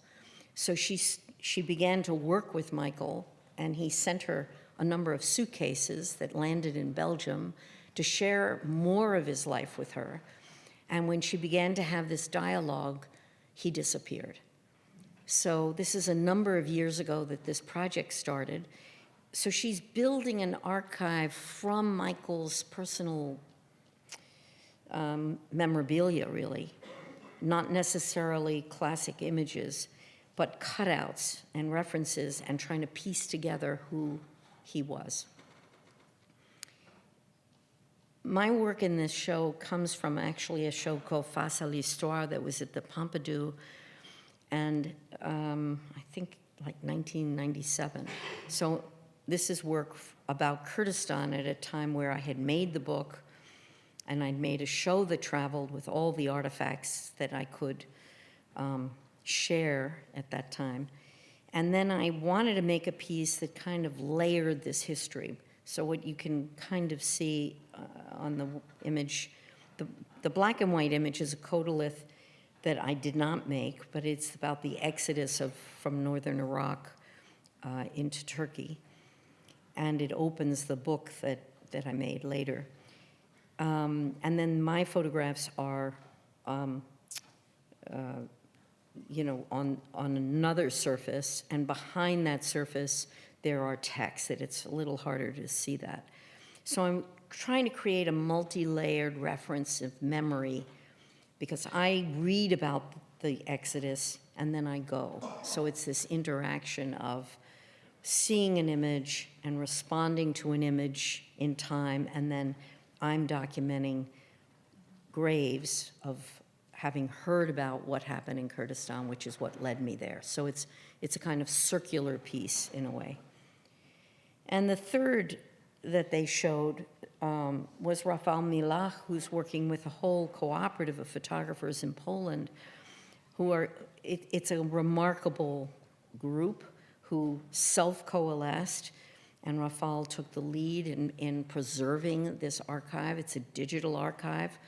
So she began to work with Michael, and he sent her a number of suitcases that landed in Belgium to share more of his life with her. And when she began to have this dialogue, he disappeared. So this is a number of years ago that this project started. So she's building an archive from Michael's personal memorabilia, really, not necessarily classic images, but cutouts and references and trying to piece together who he was. My work in this show comes from actually a show called Face à l'Histoire that was at the Pompidou, and I think like 1997. So this is work about Kurdistan at a time where I had made the book, and I'd made a show that traveled with all the artifacts that I could share at that time. And then I wanted to make a piece that kind of layered this history. So what you can kind of see on the image, the black and white image is a codolith that I did not make, but it's about the exodus from northern Iraq into Turkey. And it opens the book that I made later. And then my photographs are you know, on another surface, and behind that surface, there are texts that it's a little harder to see that. So I'm trying to create a multi-layered reference of memory, because I read about the Exodus and then I go. So it's this interaction of seeing an image and responding to an image in time, and then I'm documenting graves of having heard about what happened in Kurdistan, which is what led me there. So it's a kind of circular piece in a way. And the third that they showed was Rafał Milach, who's working with a whole cooperative of photographers in Poland, who are, it's a remarkable group who self-coalesced, and Rafał took the lead in preserving this archive. It's a digital archive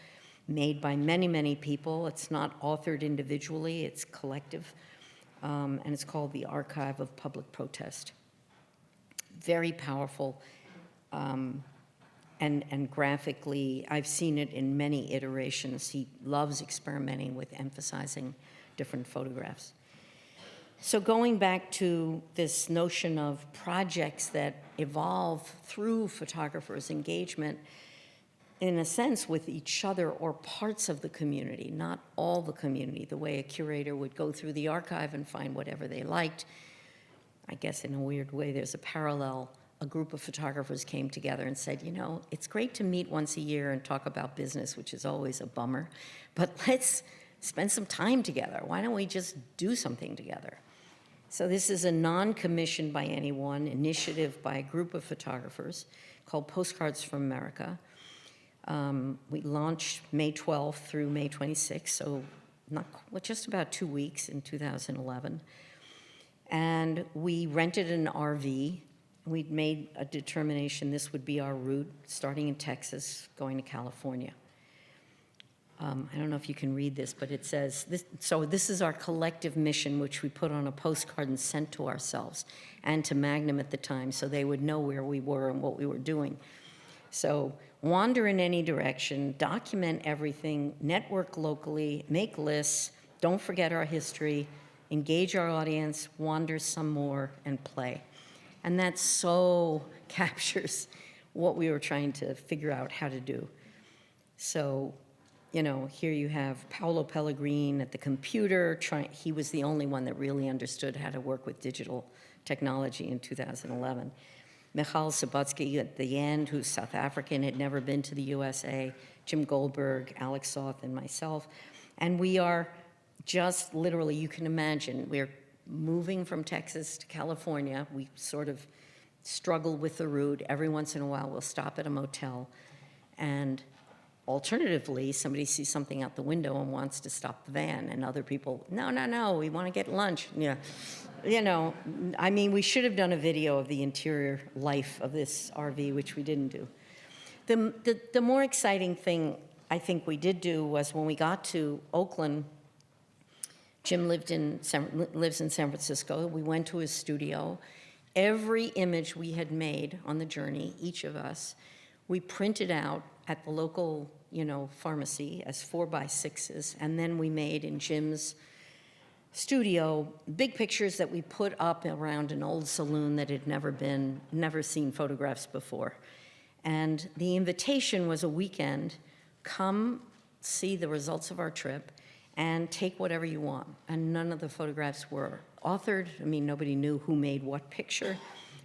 made by many, many people. It's not authored individually, it's collective, and it's called the Archive of Public Protest. Very powerful, and graphically, I've seen it in many iterations. He loves experimenting with emphasizing different photographs. So going back to this notion of projects that evolve through photographers' engagement, in a sense, with each other or parts of the community, not all the community, the way a curator would go through the archive and find whatever they liked. I guess in a weird way, there's a parallel. A group of photographers came together and said, you know, it's great to meet once a year and talk about business, which is always a bummer, but let's spend some time together. Why don't we just do something together? So this is a non-commissioned by anyone initiative by a group of photographers called Postcards from America. We launched May 12th through May 26th, so just about 2 weeks in 2011. And we rented an RV. We'd made a determination this would be our route, starting in Texas, going to California. I don't know if you can read this, but it says, this is our collective mission, which we put on a postcard and sent to ourselves and to Magnum at the time, so they would know where we were and what we were doing. So wander in any direction, document everything, network locally, make lists, don't forget our history, engage our audience, wander some more, and play. And that so captures what we were trying to figure out how to do. So, you know, here you have Paolo Pellegrin at the computer. He was the only one that really understood how to work with digital technology in 2011. Michal Subotsky at the end, who's South African, had never been to the USA. Jim Goldberg, Alex Soth, and myself. And we are just literally, you can imagine, we're moving from Texas to California. We sort of struggle with the route. Every once in a while, we'll stop at a motel. And alternatively, somebody sees something out the window and wants to stop the van, and other people, no, we want to get lunch. Yeah, you know, I mean, we should have done a video of the interior life of this RV, which we didn't do. The more exciting thing I think we did do was when we got to Oakland. Jim lives in San Francisco. We went to his studio. Every image we had made on the journey, each of us, we printed out at the local, you know, pharmacy as 4x6s, and then we made in Jim's studio big pictures that we put up around an old saloon that had never seen photographs before. And the invitation was a weekend, come see the results of our trip and take whatever you want. And none of the photographs were authored. I mean, nobody knew who made what picture.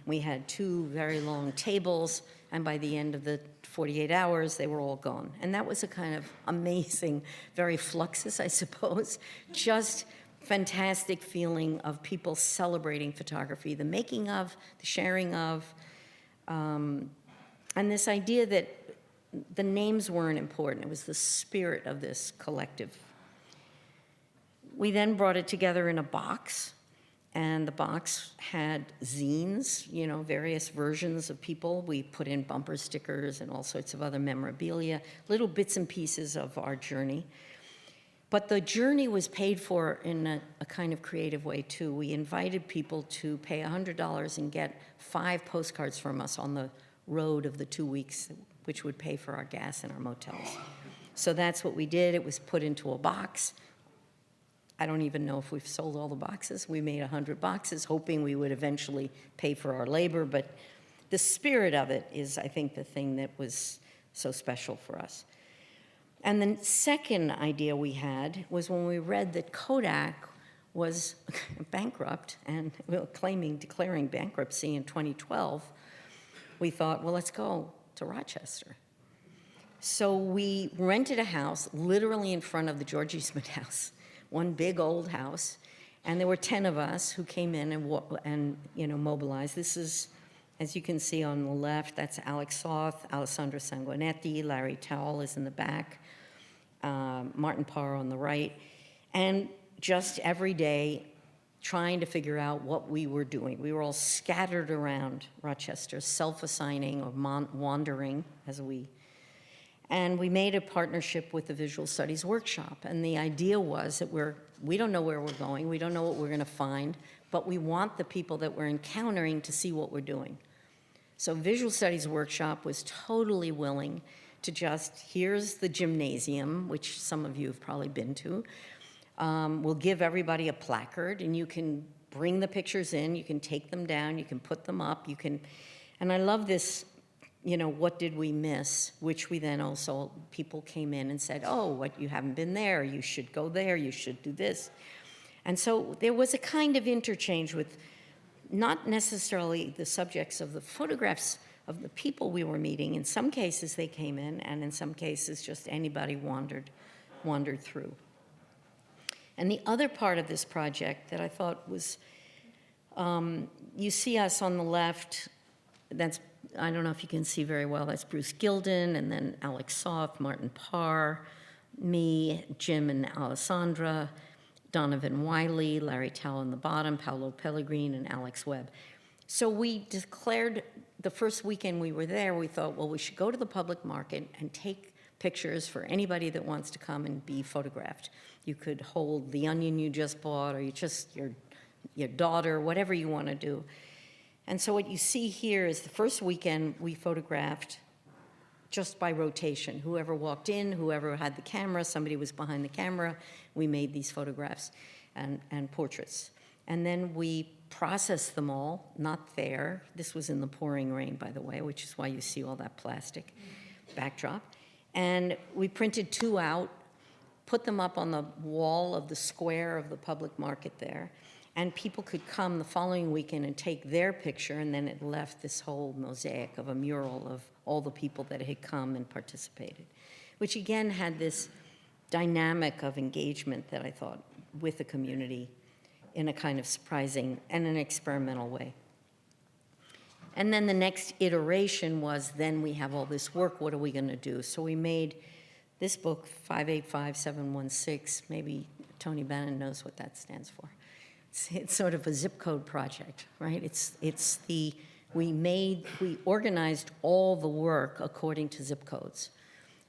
We had 2 very long tables, and by the end of the 48 hours, they were all gone. And that was a kind of amazing, very fluxus, I suppose, just fantastic feeling of people celebrating photography, the making of, the sharing of, and this idea that the names weren't important. It was the spirit of this collective. We then brought it together in a box, and the box had zines, you know, various versions of people. We put in bumper stickers and all sorts of other memorabilia, little bits and pieces of our journey. But the journey was paid for in a kind of creative way, too. We invited people to pay $100 and get 5 postcards from us on the road of the 2 weeks, which would pay for our gas and our motels. So that's what we did. It was put into a box. I don't even know if we've sold all the boxes. We made 100 boxes, hoping we would eventually pay for our labor, but the spirit of it is, I think, the thing that was so special for us. And the second idea we had was when we read that Kodak was bankrupt and declaring bankruptcy in 2012, we thought, well, let's go to Rochester. So we rented a house literally in front of the George Eastman House, one big old house, and there were 10 of us who came in and you know, mobilized. This is, as you can see on the left, that's Alex Soth, Alessandro Sanguinetti, Larry Towle is in the back, Martin Parr on the right, and just every day trying to figure out what we were doing. We were all scattered around Rochester, self-assigning or wandering and we made a partnership with the Visual Studies Workshop. And the idea was that we don't know where we're going, we don't know what we're gonna find, but we want the people that we're encountering to see what we're doing. So Visual Studies Workshop was totally willing to here's the gymnasium, which some of you have probably been to. We'll give everybody a placard, and you can bring the pictures in, you can take them down, you can put them up, and I love this, you know, what did we miss? Which we then also, people came in and said, oh, what, you haven't been there, you should go there, you should do this. And so there was a kind of interchange with not necessarily the subjects of the photographs of the people we were meeting. In some cases they came in, and in some cases just anybody wandered through. And the other part of this project that I thought was, you see us on the left, that's I don't know if you can see very well, that's Bruce Gilden, and then Alex Soft, Martin Parr, me, Jim and Alessandra, Donovan Wiley, Larry Towell on the bottom, Paolo Pellegrin, and Alex Webb. So we declared the first weekend we were there, we thought, well, we should go to the public market and take pictures for anybody that wants to come and be photographed. You could hold the onion you just bought, or you just your daughter, whatever you want to do. And so what you see here is the first weekend we photographed just by rotation. Whoever walked in, whoever had the camera, somebody was behind the camera, we made these photographs and portraits. And then we processed them all, not there. This was in the pouring rain, by the way, which is why you see all that plastic backdrop. And we printed 2 out, put them up on the wall of the square of the public market there, and people could come the following weekend and take their picture, and then it left this whole mosaic of a mural of all the people that had come and participated, which again had this dynamic of engagement that I thought with the community in a kind of surprising and an experimental way. And then the next iteration was, then we have all this work, what are we going to do? So we made this book, 585716, maybe Tony Bannon knows what that stands for. It's sort of a zip code project, right? We organized all the work according to zip codes.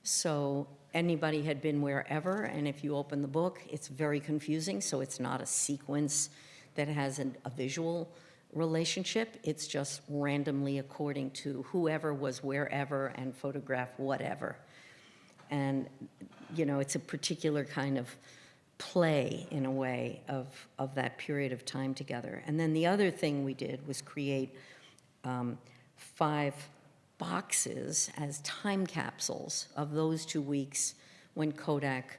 So anybody had been wherever, and if you open the book, it's very confusing, so it's not a sequence that has a visual relationship. It's just randomly according to whoever was wherever and photographed whatever. And, it's a particular kind of play, in a way, of that period of time together. And then the other thing we did was create 5 boxes as time capsules of those 2 weeks when Kodak,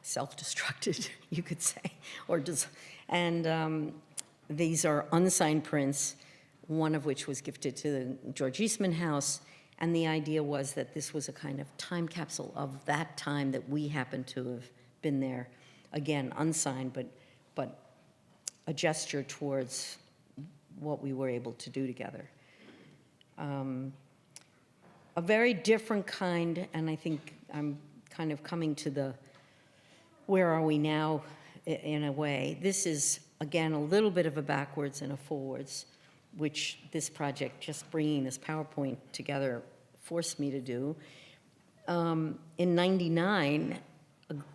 self-destructed, you could say, these are unsigned prints, one of which was gifted to the George Eastman House, and the idea was that this was a kind of time capsule of that time that we happened to have been there, again, unsigned, but a gesture towards what we were able to do together. A very different kind, and I think I'm kind of coming to the where are we now in a way. This is, again, a little bit of a backwards and a forwards, which this project, just bringing this PowerPoint together, forced me to do. In '99,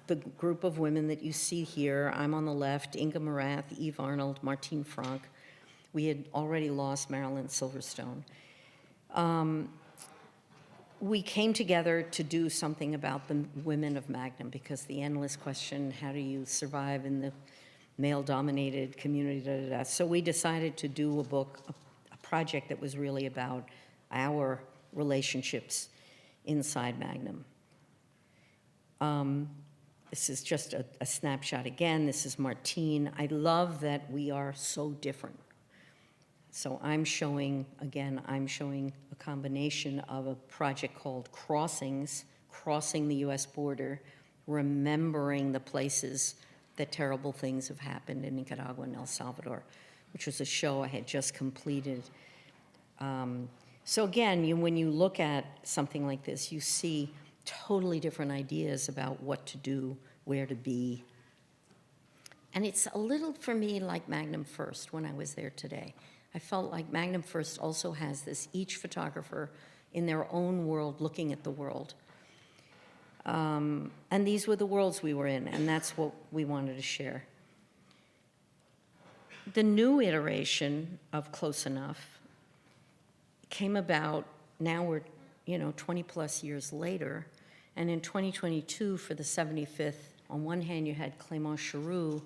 the group of women that you see here, I'm on the left, Inga Marath, Eve Arnold, Martine Franck. We had already lost Marilyn Silverstone. We came together to do something about the women of Magnum, because the endless question, how do you survive in the male-dominated community, So we decided to do a book, a project that was really about our relationships inside Magnum. This is just a snapshot again. This is Martine. I love that we are so different. So I'm showing a combination of a project called Crossings, crossing the US border, remembering the places that terrible things have happened in Nicaragua and El Salvador, which was a show I had just completed. So again, when you look at something like this, you see totally different ideas about what to do, where to be. And it's a little, for me, like Magnum First when I was there today. I felt like Magnum First also has this, each photographer in their own world looking at the world. And these were the worlds we were in, and that's what we wanted to share. The new iteration of Close Enough came about, now we're 20 plus years later, and in 2022 for the 75th, on one hand you had Clément Charroux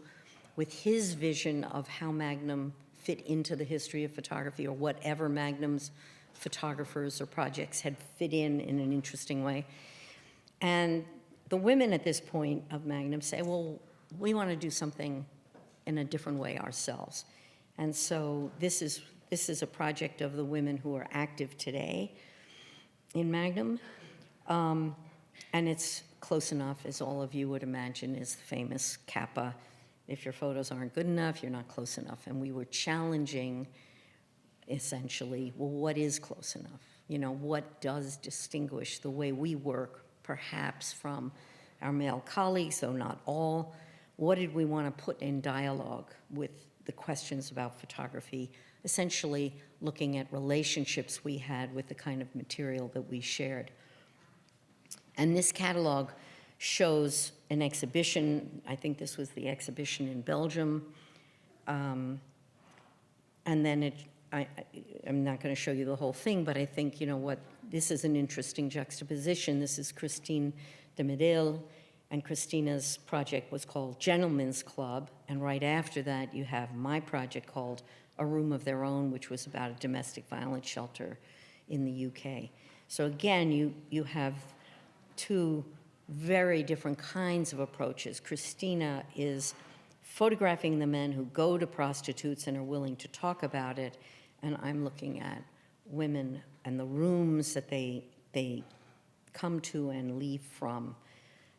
with his vision of how Magnum fit into the history of photography, or whatever Magnum's photographers or projects had fit in an interesting way. And the women at this point of Magnum say, well, we want to do something in a different way ourselves. And so this is a project of the women who are active today in Magnum. And it's Close Enough, as all of you would imagine, is the famous Kappa. If your photos aren't good enough, you're not close enough. And we were challenging essentially, well, what is close enough? You know, what does distinguish the way we work, perhaps from our male colleagues, though not all? What did we want to put in dialogue with the questions about photography, essentially looking at relationships we had with the kind of material that we shared? And this catalog shows an exhibition. I think this was the exhibition in Belgium. And then I'm not going to show you the whole thing, but I think, you know what, this is an interesting juxtaposition. This is Christine de Medel, and Christina's project was called Gentlemen's Club, and right after that you have my project called A Room of Their Own, which was about a domestic violence shelter in the UK. So again, you have two very different kinds of approaches. Christina is photographing the men who go to prostitutes and are willing to talk about it, and I'm looking at women and the rooms that they come to and leave from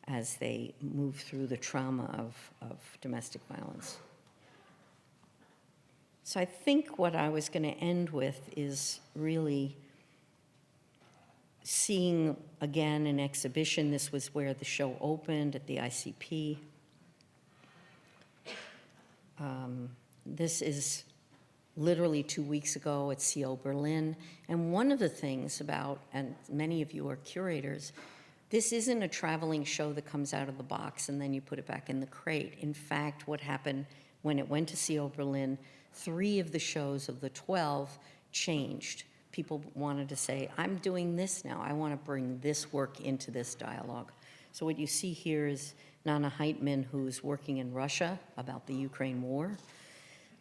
as they move through the trauma of domestic violence. So I think what I was going to end with is really seeing, again, an exhibition. This was where the show opened, at the ICP. This is literally 2 weeks ago at CO Berlin. And one of the things about, and many of you are curators, this isn't a traveling show that comes out of the box and then you put it back in the crate. In fact, what happened when it went to CO Berlin, 3 of the shows of the 12 changed. People wanted to say, I'm doing this now. I want to bring this work into this dialogue. So what you see here is Nana Heitman, who's working in Russia about the Ukraine war.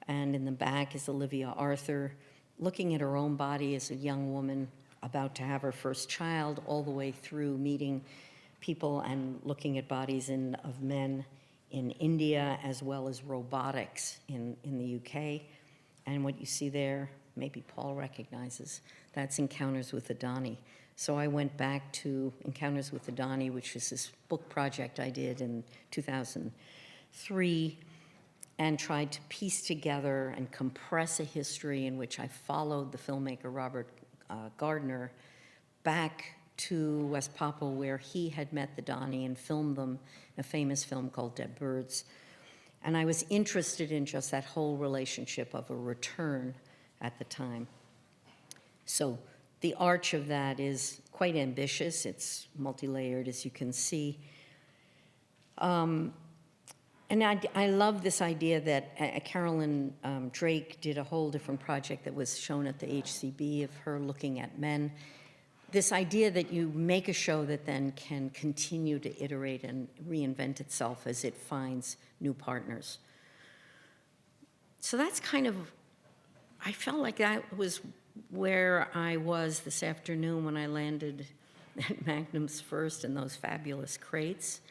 And in the back is Olivia Arthur, looking at her own body as a young woman about to have her first child, all the way through meeting people and looking at bodies of men in India, as well as robotics in the UK. And what you see there, maybe Paul recognizes, that's Encounters with Adani. So I went back to Encounters with Adani, which was this book project I did in 2003, and tried to piece together and compress a history in which I followed the filmmaker Robert Gardner back to West Papua, where he had met the Dani and filmed them in a famous film called Dead Birds. And I was interested in just that whole relationship of a return at the time. So the arch of that is quite ambitious. It's multi-layered, as you can see. And I love this idea that Carolyn Drake did a whole different project that was shown at the HCB of her looking at men. This idea that you make a show that then can continue to iterate and reinvent itself as it finds new partners. So that's kind of, I felt like that was where I was this afternoon when I landed at Magnum's first in those fabulous crates.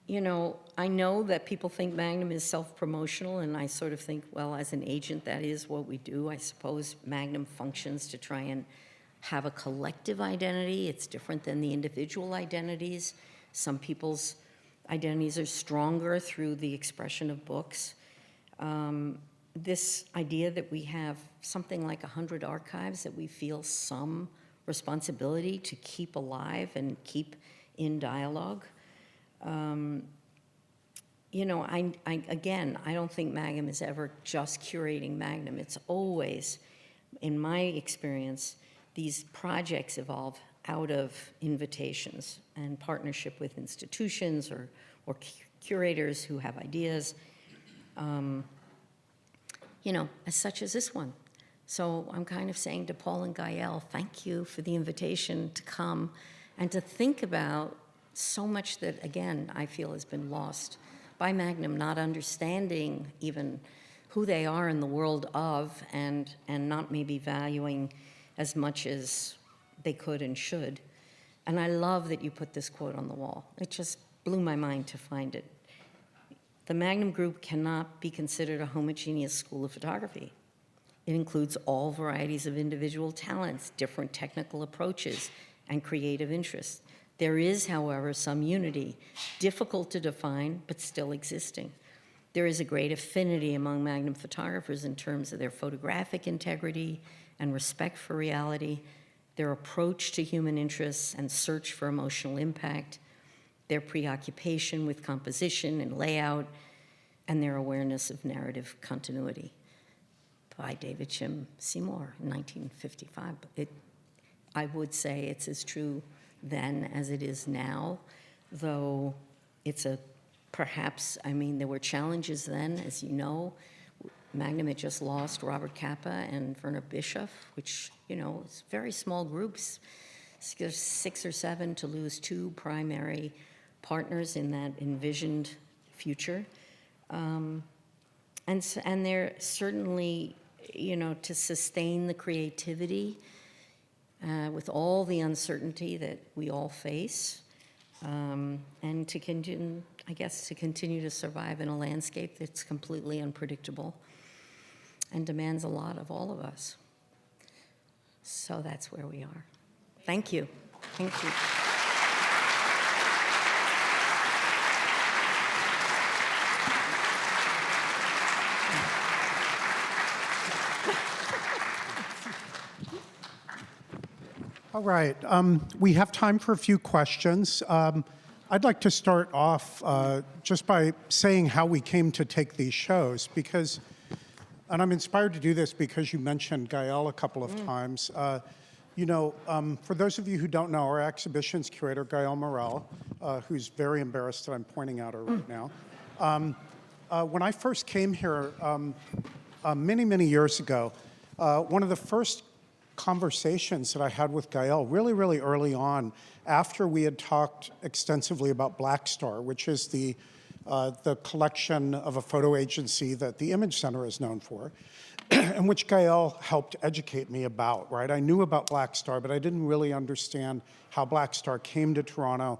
You know, I know that people think Magnum is self-promotional, and I sort of think, well, as an agent, that is what we do. I suppose Magnum functions to try and have a collective identity. It's different than the individual identities. Some people's identities are stronger through the expression of books. This idea that we have something like 100 archives that we feel some responsibility to keep alive and keep in dialogue. You know, again, I don't think Magnum is ever just curating Magnum. It's always, in my experience, these projects evolve out of invitations and partnership with institutions or curators who have ideas, you know, as such as this one. So I'm kind of saying to Paul and Gael, thank you for the invitation to come and to think about so much that, again, I feel has been lost by Magnum, not understanding even who they are in the world of, and not maybe valuing as much as they could and should. And I love that you put this quote on the wall. It just blew my mind to find it. The Magnum Group cannot be considered a homogeneous school of photography. It includes all varieties of individual talents, different technical approaches, and creative interests. There is, however, some unity, difficult to define, but still existing. There is a great affinity among Magnum photographers in terms of their photographic integrity and respect for reality, their approach to human interests and search for emotional impact, their preoccupation with composition and layout, and their awareness of narrative continuity. By David Chim Seymour in 1955. I would say it's as true then as it is now, though it's perhaps, there were challenges then, as you know. Magnum had just lost Robert Capa and Werner Bischoff, which, it's very small groups, 6 or 7 to lose 2 primary partners in that envisioned future. And they're certainly, to sustain the creativity with all the uncertainty that we all face, and to continue to survive in a landscape that's completely unpredictable and demands a lot of all of us. So that's where we are. Thank you. Thank you. All right, we have time for a few questions. I'd like to start off just by saying how we came to take these shows, because, and I'm inspired to do this because you mentioned Gael a couple of times. For those of you who don't know, our exhibitions curator, Gael Morel, who's very embarrassed that I'm pointing at her right now. When I first came here many, many years ago, one of the first conversations that I had with Gael really, really early on, after we had talked extensively about Black Star, which is the collection of a photo agency that the Image Center is known for, and which Gael helped educate me about, right? I knew about Black Star, but I didn't really understand how Black Star came to Toronto,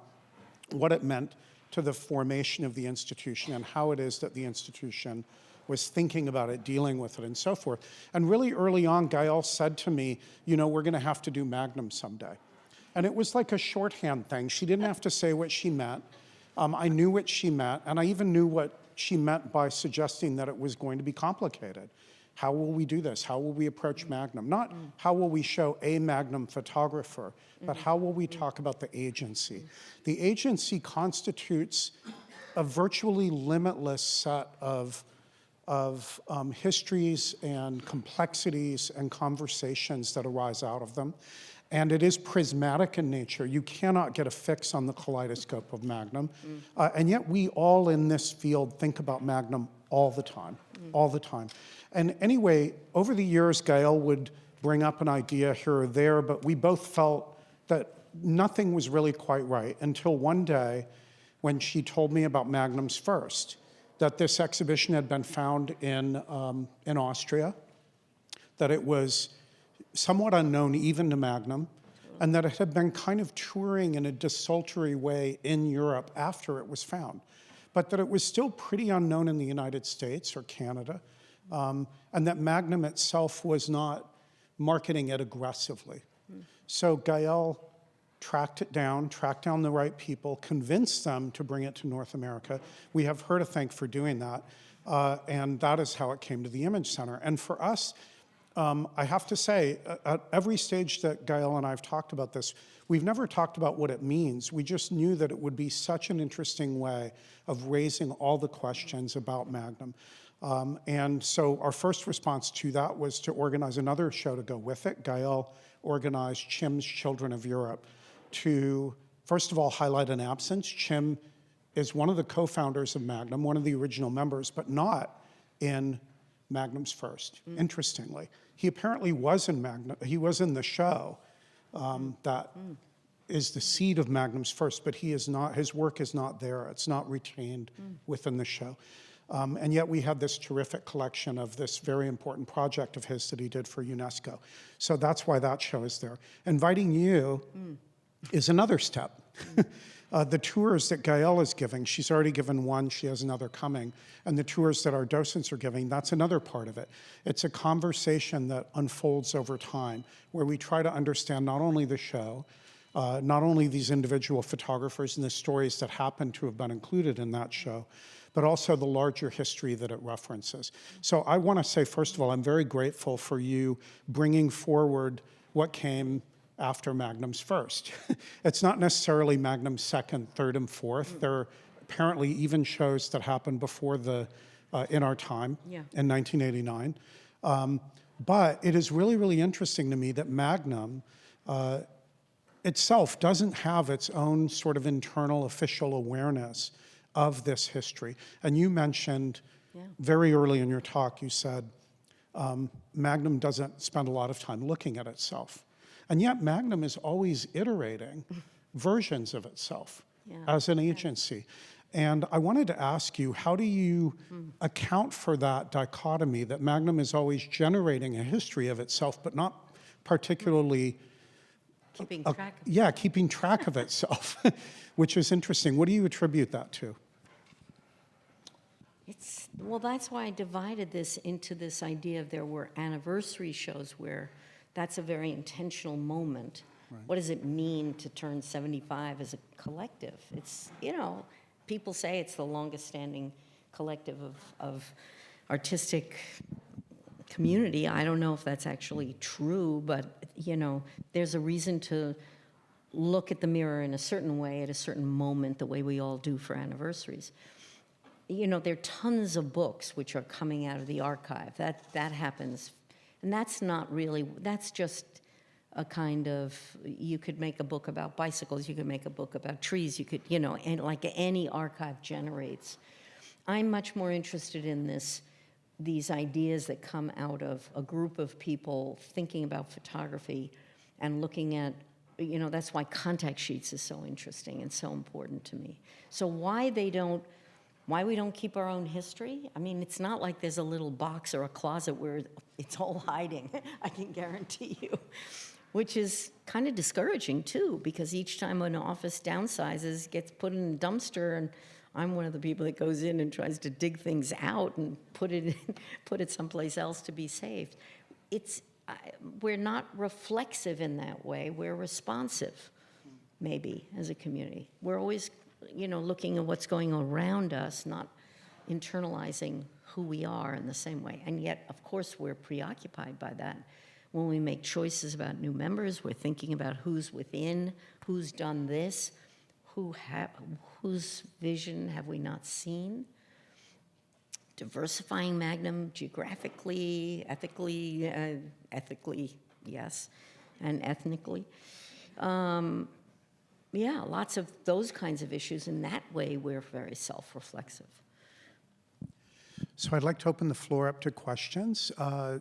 what it meant to the formation of the institution, and how it is that the institution was thinking about it, dealing with it, and so forth. And really early on, Gael said to me, we're gonna have to do Magnum someday. And it was like a shorthand thing. She didn't have to say what she meant. I knew what she meant, and I even knew what she meant by suggesting that it was going to be complicated. How will we do this? How will we approach Magnum? Not how will we show a Magnum photographer, but how will we talk about the agency? The agency constitutes a virtually limitless set of histories and complexities and conversations that arise out of them. And it is prismatic in nature. You cannot get a fix on the kaleidoscope of Magnum. And yet we all in this field think about Magnum all the time, all the time. And anyway, over the years, Gael would bring up an idea here or there, but we both felt that nothing was really quite right until one day when she told me about Magnum's First, that this exhibition had been found in Austria, that it was somewhat unknown even to Magnum, and that it had been kind of touring in a desultory way in Europe after it was found, but that it was still pretty unknown in the United States or Canada, and that Magnum itself was not marketing it aggressively. So Gael tracked down the right people, convinced them to bring it to North America. We have her to thank for doing that, and that is how it came to the Image Center. And for us, I have to say, at every stage that Gael and I have talked about this, we've never talked about what it means. We just knew that it would be such an interesting way of raising all the questions about Magnum. And so our first response to that was to organize another show to go with it. Gael organized Chim's Children of Europe to, first of all, highlight an absence. Chim is one of the co-founders of Magnum, one of the original members, but not in Magnum's First, interestingly. He apparently was in Magnum, he was in the show that is the seed of Magnum's First, but he is not, his work is not there. It's not retained within the show. And yet we have this terrific collection of this very important project of his that he did for UNESCO. So that's why that show is there. Inviting you is another step. The tours that Gael is giving, she's already given one, she has another coming, and the tours that our docents are giving, that's another part of it. It's a conversation that unfolds over time, where we try to understand not only the show, not only these individual photographers and the stories that happen to have been included in that show, but also the larger history that it references. So I want to say, first of all, I'm very grateful for you bringing forward what came after Magnum's first. It's not necessarily Magnum's second, third, and fourth. There are apparently even shows that happened before the In Our Time in 1989. But it is really, really interesting to me that Magnum itself doesn't have its own sort of internal official awareness of this history. And you mentioned very early in your talk, you said Magnum doesn't spend a lot of time looking at itself. And yet Magnum is always iterating versions of itself as an agency. And I wanted to ask you, how do you account for that dichotomy that Magnum is always generating a history of itself, but not particularly Keeping track of yeah, keeping track of itself, which is interesting. What do you attribute that to? Well, that's why I divided this into this idea of there were anniversary shows where that's a very intentional moment. Right. What does it mean to turn 75 as a collective? It's, you know, people say it's the longest standing collective of artistic community. I don't know if that's actually true, but, you know, there's a reason to look at the mirror in a certain way at a certain moment, the way we all do for anniversaries. You know, there are tons of books which are coming out of the archive. That happens. And that's not really, that's just a kind of, you could make a book about bicycles, you could make a book about trees, you could, you know, and like any archive generates. I'm much more interested in these ideas that come out of a group of people thinking about photography and looking at, you know, that's why contact sheets is so interesting and so important to me. So why we don't keep our own history? I mean, it's not like there's a little box or a closet where it's all hiding, I can guarantee you, which is kind of discouraging too, because each time an office downsizes, gets put in a dumpster, and I'm one of the people that goes in and tries to dig things out and put it someplace else to be saved. We're not reflexive in that way. We're responsive, maybe, as a community. We're always, you know, looking at what's going on around us, not internalizing who we are in the same way. And yet, of course, we're preoccupied by that. When we make choices about new members, we're thinking about who's within, who's done this, whose vision have we not seen? Diversifying Magnum geographically, ethically, yes, and ethnically. Yeah, lots of those kinds of issues. In that way, we're very self-reflexive. So I'd like to open the floor up to questions.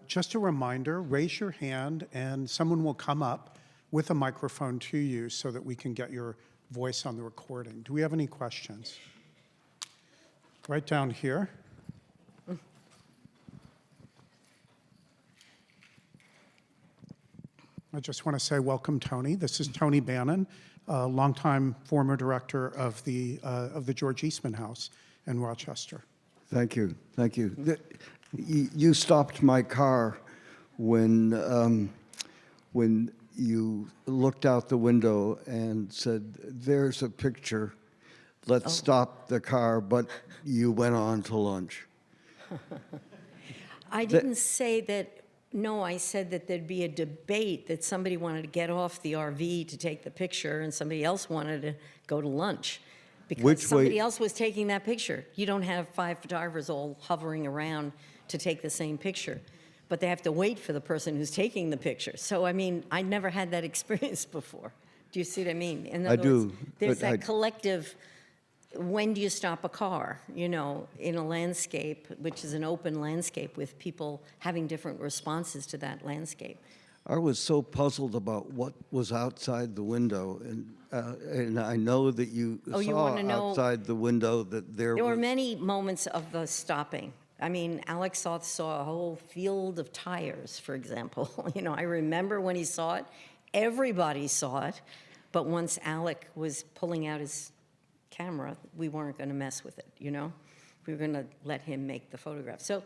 Just a reminder, raise your hand and someone will come up with a microphone to you so that we can get your voice on the recording. Do we have any questions? Right down here. I just want to say welcome, Tony. This is Tony Bannon, longtime former director of the George Eastman House in Rochester. Thank you. Thank you. You stopped my car when you looked out the window and said, "There's a picture. Let's stop the car," but you went on to lunch. I didn't say that. No, I said that there'd be a debate, that somebody wanted to get off the RV to take the picture and somebody else wanted to go to lunch because somebody else was taking that picture. You don't have 5 photographers all hovering around to take the same picture, but they have to wait for the person who's taking the picture. So, I mean, I never had that experience before. Do you see what I mean? In other words, there's that collective, when do you stop a car, you know, in a landscape, which is an open landscape with people having different responses to that landscape. I was so puzzled about what was outside the window, and I know that you saw outside the window that there were many moments of the stopping. I mean, Alex saw a whole field of tires, for example. You know, I remember when he saw it, everybody saw it, but once Alec was pulling out his camera, we weren't going to mess with it, you know? We were going to let him make the photograph. So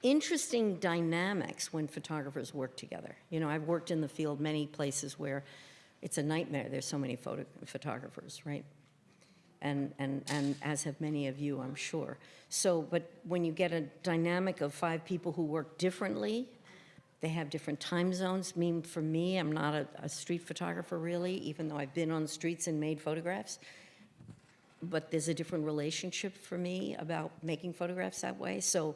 interesting dynamics when photographers work together. You know, I've worked in the field many places where it's a nightmare. There's so many photographers, right? And as have many of you, I'm sure. So, but when you get a dynamic of 5 people who work differently, they have different time zones. For me, I'm not a street photographer really, even though I've been on the streets and made photographs. But there's a different relationship for me about making photographs that way. So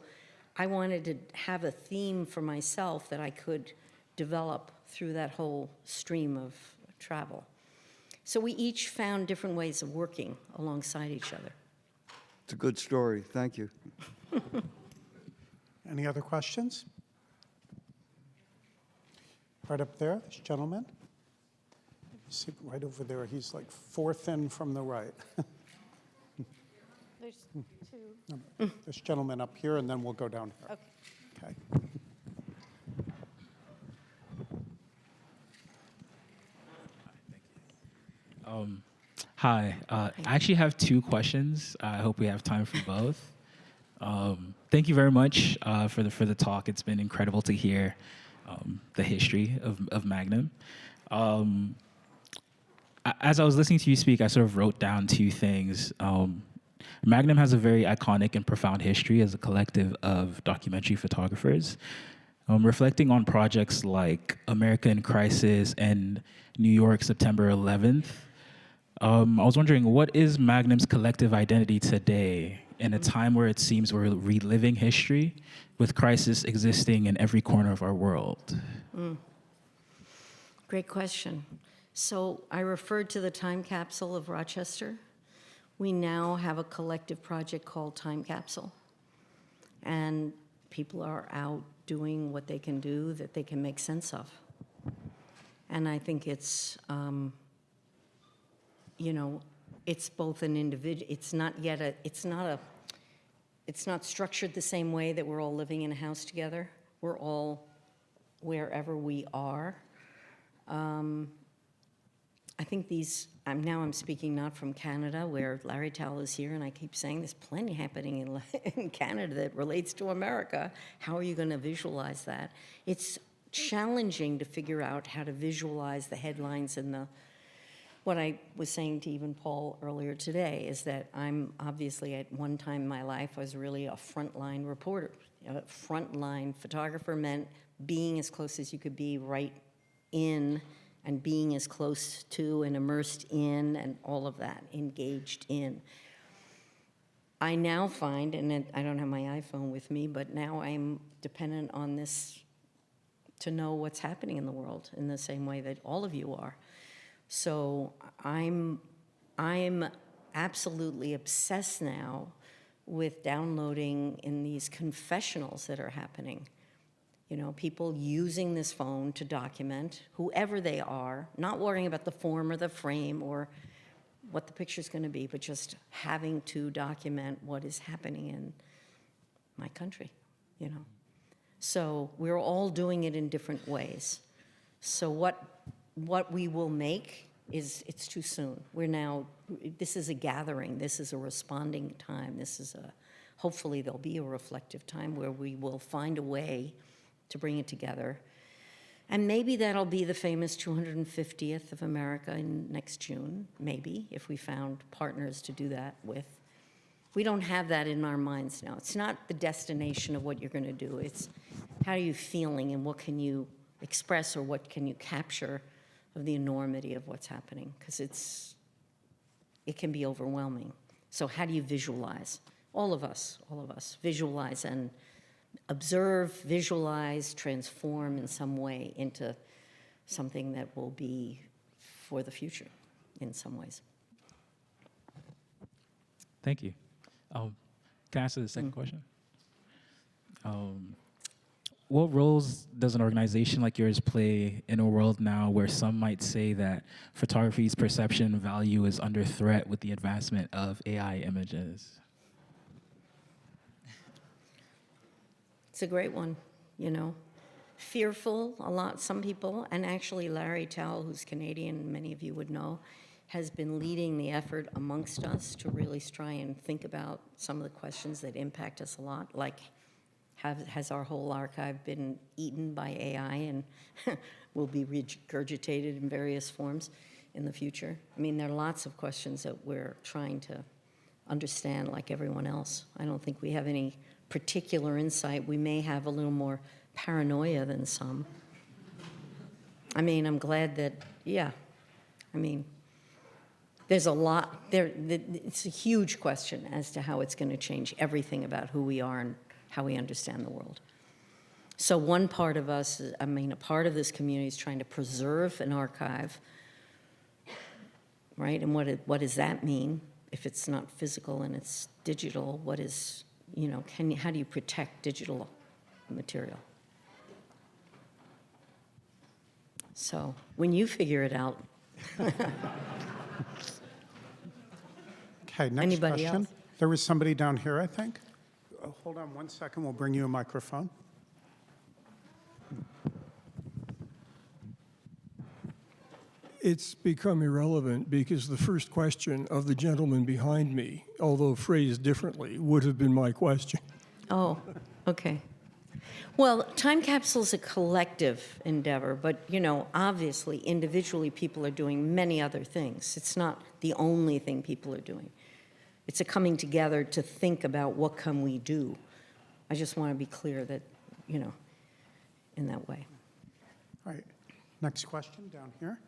I wanted to have a theme for myself that I could develop through that whole stream of travel. So we each found different ways of working alongside each other. It's a good story. Thank you. Any other questions? Right up there, this gentleman. See, right over there, he's like 4th in from the right. There's 2. No, this gentleman up here, and then we'll go down here. Okay. Okay. Hi. I actually have 2 questions. I hope we have time for both. Thank you very much for the talk. It's been incredible to hear the history of Magnum. As I was listening to you speak, I sort of wrote down 2 things. Magnum has a very iconic and profound history as a collective of documentary photographers. Reflecting on projects like America in Crisis and New York, September 11th, I was wondering, what is Magnum's collective identity today in a time where it seems we're reliving history with crisis existing in every corner of our world? Great question. So I referred to the time capsule of Rochester. We now have a collective project called Time Capsule. And people are out doing what they can do that they can make sense of. And I think it's, it's both an individual, it's not structured the same way that we're all living in a house together. We're all wherever we are. I think I'm speaking not from Canada, where Larry Tal is here, and I keep saying there's plenty happening in Canada that relates to America. How are you going to visualize that? It's challenging to figure out how to visualize the headlines and what I was saying to even Paul earlier today is that I'm obviously at one time in my life I was really a frontline reporter. A frontline photographer meant being as close as you could be right in and being as close to and immersed in and all of that, engaged in. I now find, and I don't have my iPhone with me, but now I'm dependent on this to know what's happening in the world in the same way that all of you are. So I'm absolutely obsessed now with downloading in these confessionals that are happening. People using this phone to document whoever they are, not worrying about the form or the frame or what the picture's going to be, but just having to document what is happening in my country, So we're all doing it in different ways. So what we will make it's too soon. This is a gathering, this is a responding time, hopefully there'll be a reflective time where we will find a way to bring it together. And maybe that'll be the famous 250th of America in next June, maybe, if we found partners to do that with. We don't have that in our minds now. It's not the destination of what you're going to do. It's how are you feeling and what can you express or what can you capture of the enormity of what's happening, because it can be overwhelming. So how do you visualize? All of us visualize and observe, visualize, transform in some way into something that will be for the future in some ways. Thank you. Can I ask the second question? What roles does an organization like yours play in a world now where some might say that photography's perception value is under threat with the advancement of AI images? It's a great one, Fearful, a lot, some people, and actually Larry Tal, who's Canadian, many of you would know, has been leading the effort amongst us to really try and think about some of the questions that impact us a lot, like has our whole archive been eaten by AI and will be regurgitated in various forms in the future? I mean, there are lots of questions that we're trying to understand like everyone else. I don't think we have any particular insight. We may have a little more paranoia than some. I mean, I'm glad that, yeah, I mean, there's a lot, it's a huge question as to how it's going to change everything about who we are and how we understand the world. So one part of us, I mean, a part of this community is trying to preserve an archive, right? And what does that mean if it's not physical and it's digital? What is, you know, how do you protect digital material? So when you figure it out. Okay, next Anybody question. else? There was somebody down here, I think. Hold on one second, we'll bring you a microphone. It's become irrelevant because the first question of the gentleman behind me, although phrased differently, would have been my question. Oh, okay. Well, time capsule is a collective endeavor, but, you know, obviously, individually, people are doing many other things. It's not the only thing people are doing. It's a coming together to think about what can we do. I just want to be clear that, you know, in that way. All right, next question down here.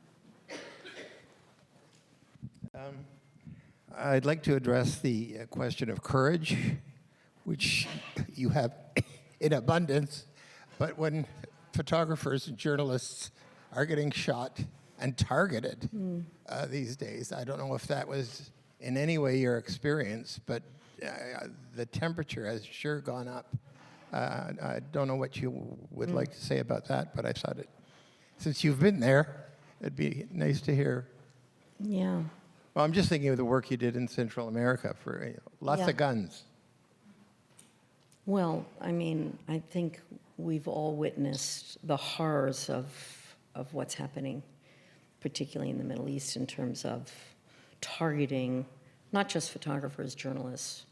I'd like to address the question of courage, which you have in abundance, but when photographers and journalists are getting shot and targeted these days, I don't know if that was in any way your experience, but the temperature has sure gone up. I don't know what you would like to say about that, but I thought since you've been there, it'd be nice to hear. Yeah. Well, I'm just thinking of the work you did in Central America for lots Yeah. of guns. Well, I mean, I think we've all witnessed the horrors of what's happening, particularly in the Middle East, in terms of targeting not just photographers, journalists,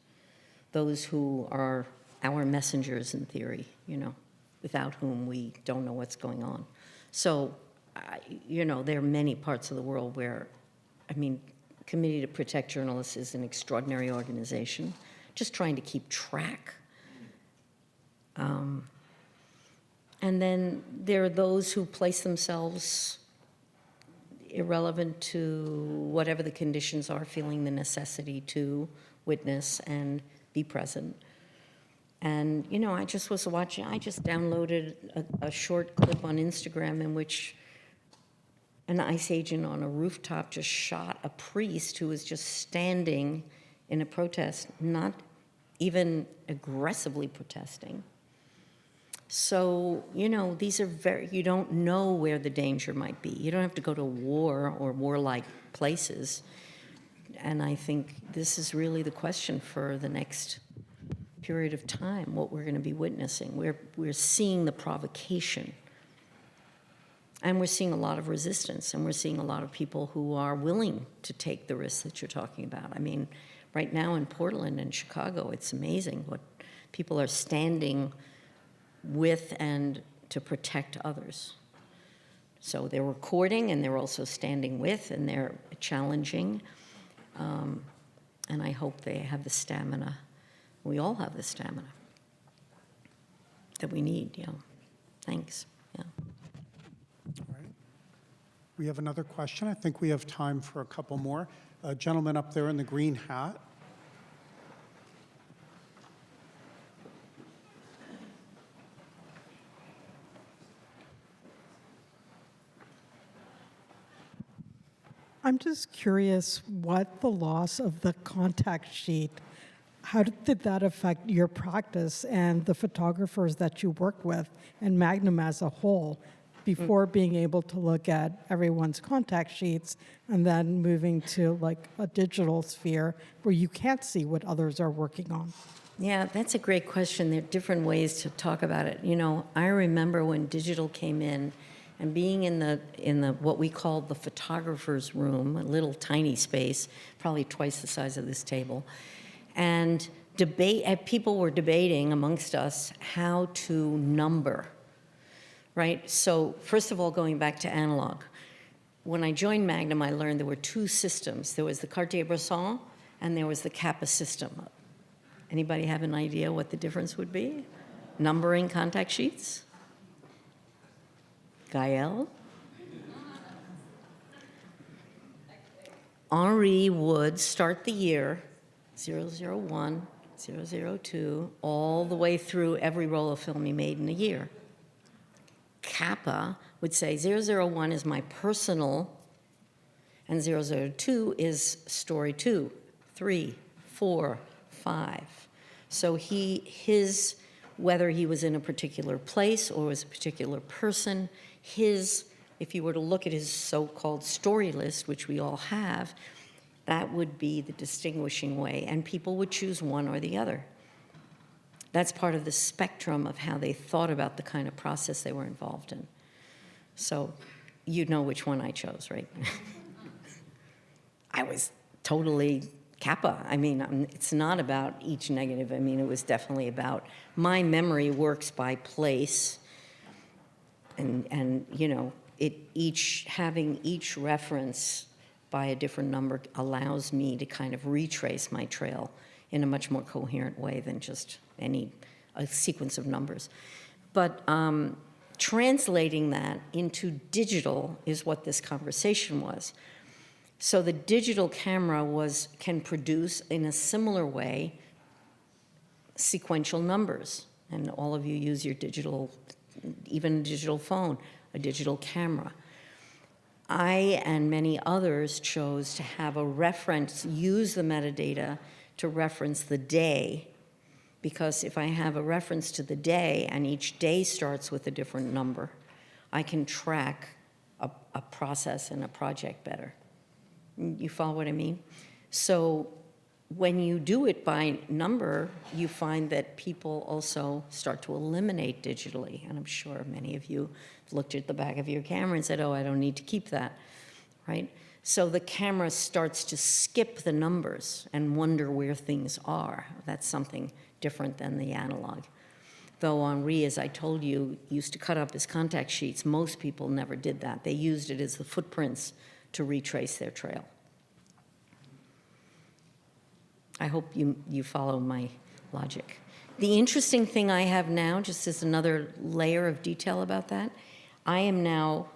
those who are our messengers in theory, you know, without whom we don't know what's going on. So, you know, there are many parts of the world where, I mean, Committee to Protect Journalists is an extraordinary organization, just trying to keep track. And then there are those who place themselves irrelevant to whatever the conditions are, feeling the necessity to witness and be present. And, you know, I just downloaded a short clip on Instagram in which an ICE agent on a rooftop just shot a priest who was just standing in a protest, not even aggressively protesting. So, you know, these are you don't know where the danger might be. You don't have to go to war or warlike places. And I think this is really the question for the next period of time, what we're going to be witnessing. We're seeing the provocation. And we're seeing a lot of resistance, and we're seeing a lot of people who are willing to take the risks that you're talking about. I mean, right now in Portland and Chicago, it's amazing what people are standing with and to protect others. So they're recording, and they're also standing with, and they're challenging. And I hope they have the stamina. We all have the stamina that we need, you know. Thanks, yeah. All right. We have another question. I think we have time for a couple more. A gentleman up there in the green hat. I'm just curious what the loss of the contact sheet, how did that affect your practice and the photographers that you work with and Magnum as a whole before being able to look at everyone's contact sheets and then moving to like a digital sphere where you can't see what others are working on? Yeah, that's a great question. There are different ways to talk about it. You know, I remember when digital came in and being in the what we called the photographer's room, a little tiny space, probably twice the size of this table, and people were debating amongst us how to number, right? So first of all, going back to analog, when I joined Magnum, I learned there were two systems. There was the Cartier-Bresson and there was the Kappa system. Anybody have an idea what the difference would be? Numbering contact sheets? Gael? Henri would start the year 001, 002, all the way through every roll of film he made in a year. Kappa would say 001 is my personal, and 002 is story 2, 3, 4, 5. So whether he was in a particular place or was a particular person, if you were to look at his so-called story list, which we all have, that would be the distinguishing way, and people would choose one or the other. That's part of the spectrum of how they thought about the kind of process they were involved in. So you know which one I chose, right? I was totally Kappa. I mean, it's not about each negative. I mean, it was definitely about my memory works by place, and you know, having each reference by a different number allows me to kind of retrace my trail in a much more coherent way than just a sequence of numbers. But translating that into digital is what this conversation was. So the digital camera can produce in a similar way sequential numbers. And all of you use your digital, even a digital phone, a digital camera. I and many others chose to have a reference, use the metadata to reference the day, because if I have a reference to the day and each day starts with a different number, I can track a process and a project better. You follow what I mean? So when you do it by number, you find that people also start to eliminate digitally. And I'm sure many of you looked at the back of your camera and said, oh, I don't need to keep that, right? So the camera starts to skip the numbers and wonder where things are. That's something different than the analog. Though Henri, as I told you, used to cut up his contact sheets, most people never did that. They used it as the footprints to retrace their trail. I hope you follow my logic. The interesting thing I have now, just as another layer of detail about that, I am now,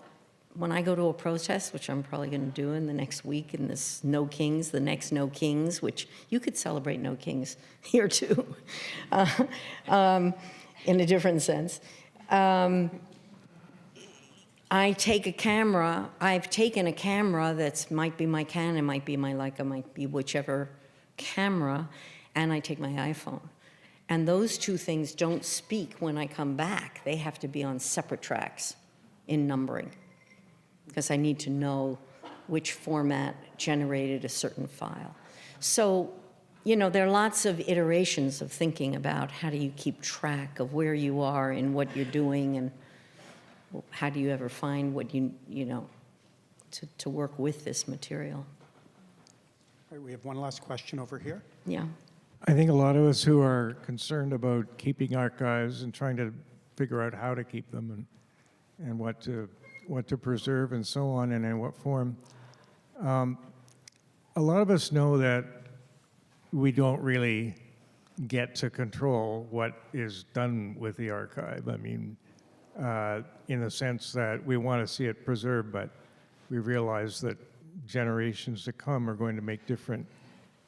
when I go to a protest, which I'm probably going to do in the next week in this No Kings, the next No Kings, which you could celebrate No Kings here too, in a different sense. I take a camera, I've taken a camera that's might be my Canon, might be my Leica, might be whichever camera, and I take my iPhone. And those two things don't speak when I come back. They have to be on separate tracks in numbering, because I need to know which format generated a certain file. So, you know, there are lots of iterations of thinking about how do you keep track of where you are and what you're doing, and how do you ever find what you know, to work with this material. All right, we have one last question over here. Yeah. I think a lot of us who are concerned about keeping archives and trying to figure out how to keep them and what to preserve and so on and in what form, a lot of us know that we don't really get to control what is done with the archive. I mean, in the sense that we want to see it preserved, but we realize that generations to come are going to make different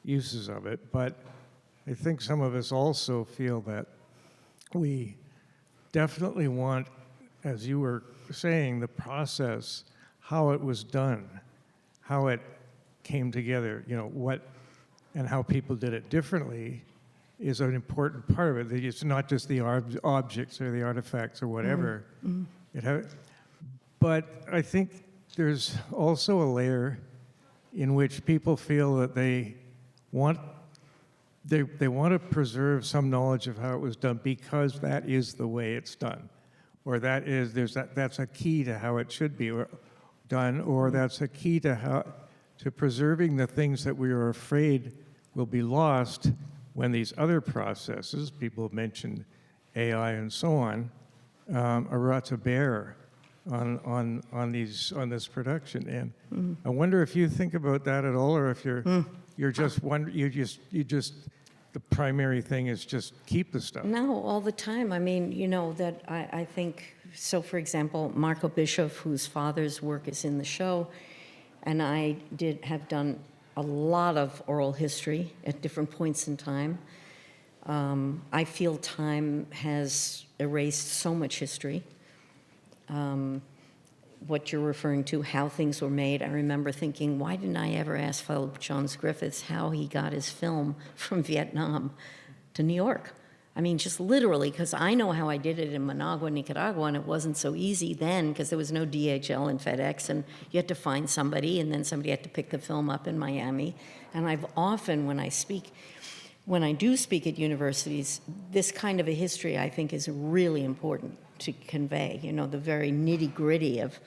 uses of it. But I think some of us also feel that we definitely want, as you were saying, the process, how it was done, how it came together, you know, what and how people did it differently is an important part of it. It's not just the objects or the artifacts or whatever. But I think there's also a layer in which people feel that they want to preserve some knowledge of how it was done because that is the way it's done, or that's a key to how it should be done, or that's a key to preserving the things that we are afraid will be lost when these other processes, people have mentioned AI and so on, are brought to bear on this production. And I wonder if you think about that at all, or if you're just the primary thing is just keep the stuff. No, all the time. I mean, that I think, so for example, Marco Bischoff, whose father's work is in the show, and I have done a lot of oral history at different points in time. I feel time has erased so much history. What you're referring to, how things were made, I remember thinking, why didn't I ever ask Philip Jones Griffiths how he got his film from Vietnam to New York? I mean, just literally, because I know how I did it in Managua, Nicaragua, and it wasn't so easy then because there was no DHL and FedEx, and you had to find somebody, and then somebody had to pick the film up in Miami. And I've often, when I do speak at universities, this kind of a history, I think, is really important to convey, the very nitty-gritty of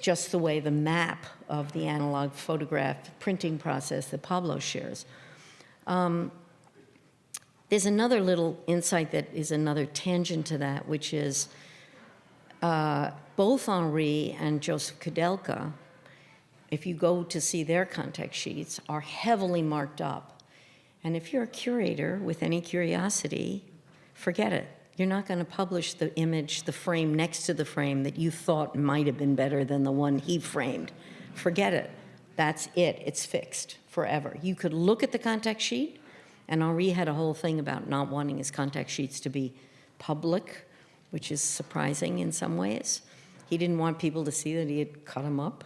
just the way the map of the analog photograph printing process that Pablo shares. There's another little insight that is another tangent to that, which is both Henri and Joseph Kudelka, if you go to see their contact sheets, are heavily marked up. And if you're a curator with any curiosity, forget it. You're not going to publish the image, the frame next to the frame that you thought might have been better than the one he framed. Forget it. That's it. It's fixed forever. You could look at the contact sheet, and Henri had a whole thing about not wanting his contact sheets to be public, which is surprising in some ways. He didn't want people to see that he had cut them up.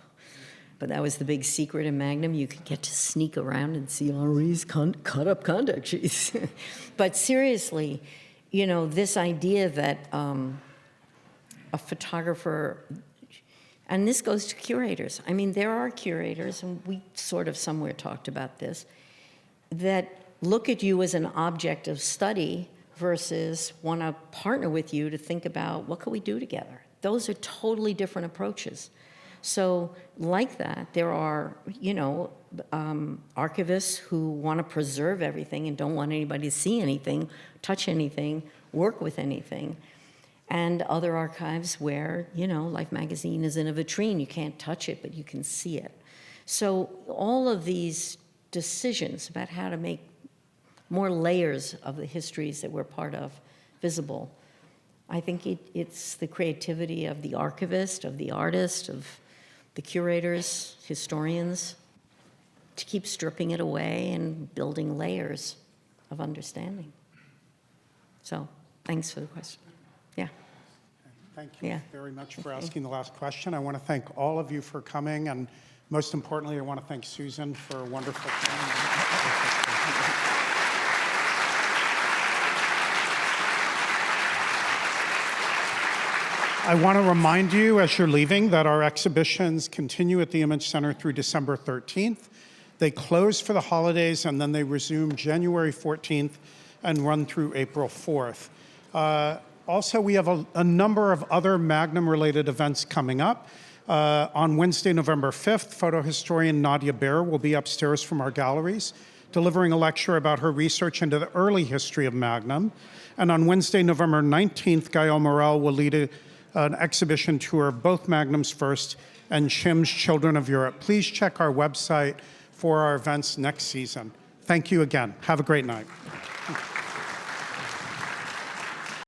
But that was the big secret in Magnum. You could get to sneak around and see Henri's cut up contact sheets. But seriously, this idea that a photographer, and this goes to curators. I mean, there are curators, and we sort of somewhere talked about this, that look at you as an object of study versus want to partner with you to think about what can we do together. Those are totally different approaches. So like that, there are, archivists who want to preserve everything and don't want anybody to see anything, touch anything, work with anything. And other archives where, Life magazine is in a vitrine. You can't touch it, but you can see it. So all of these decisions about how to make more layers of the histories that we're part of visible, I think it's the creativity of the archivist, of the artist, of the curators, historians, to keep stripping it away and building layers of understanding. So, thanks for the question. Yeah. Thank you Yeah. very much for asking the last question. I want to thank all of you for coming, and most importantly, I want to thank Susan for a wonderful time. I want to remind you as you're leaving that our exhibitions continue at the Image Center through December 13th. They close for the holidays and then they resume January 14th and run through April 4th. Also, we have a number of other Magnum-related events coming up. On Wednesday, November 5th, photo historian Nadia Baer will be upstairs from our galleries, delivering a lecture about her research into the early history of Magnum. And on Wednesday, November 19th, Gael Morel will lead an exhibition tour of both Magnum's First and Chim's Children of Europe. Please check our website for our events next season. Thank you again. Have a great night.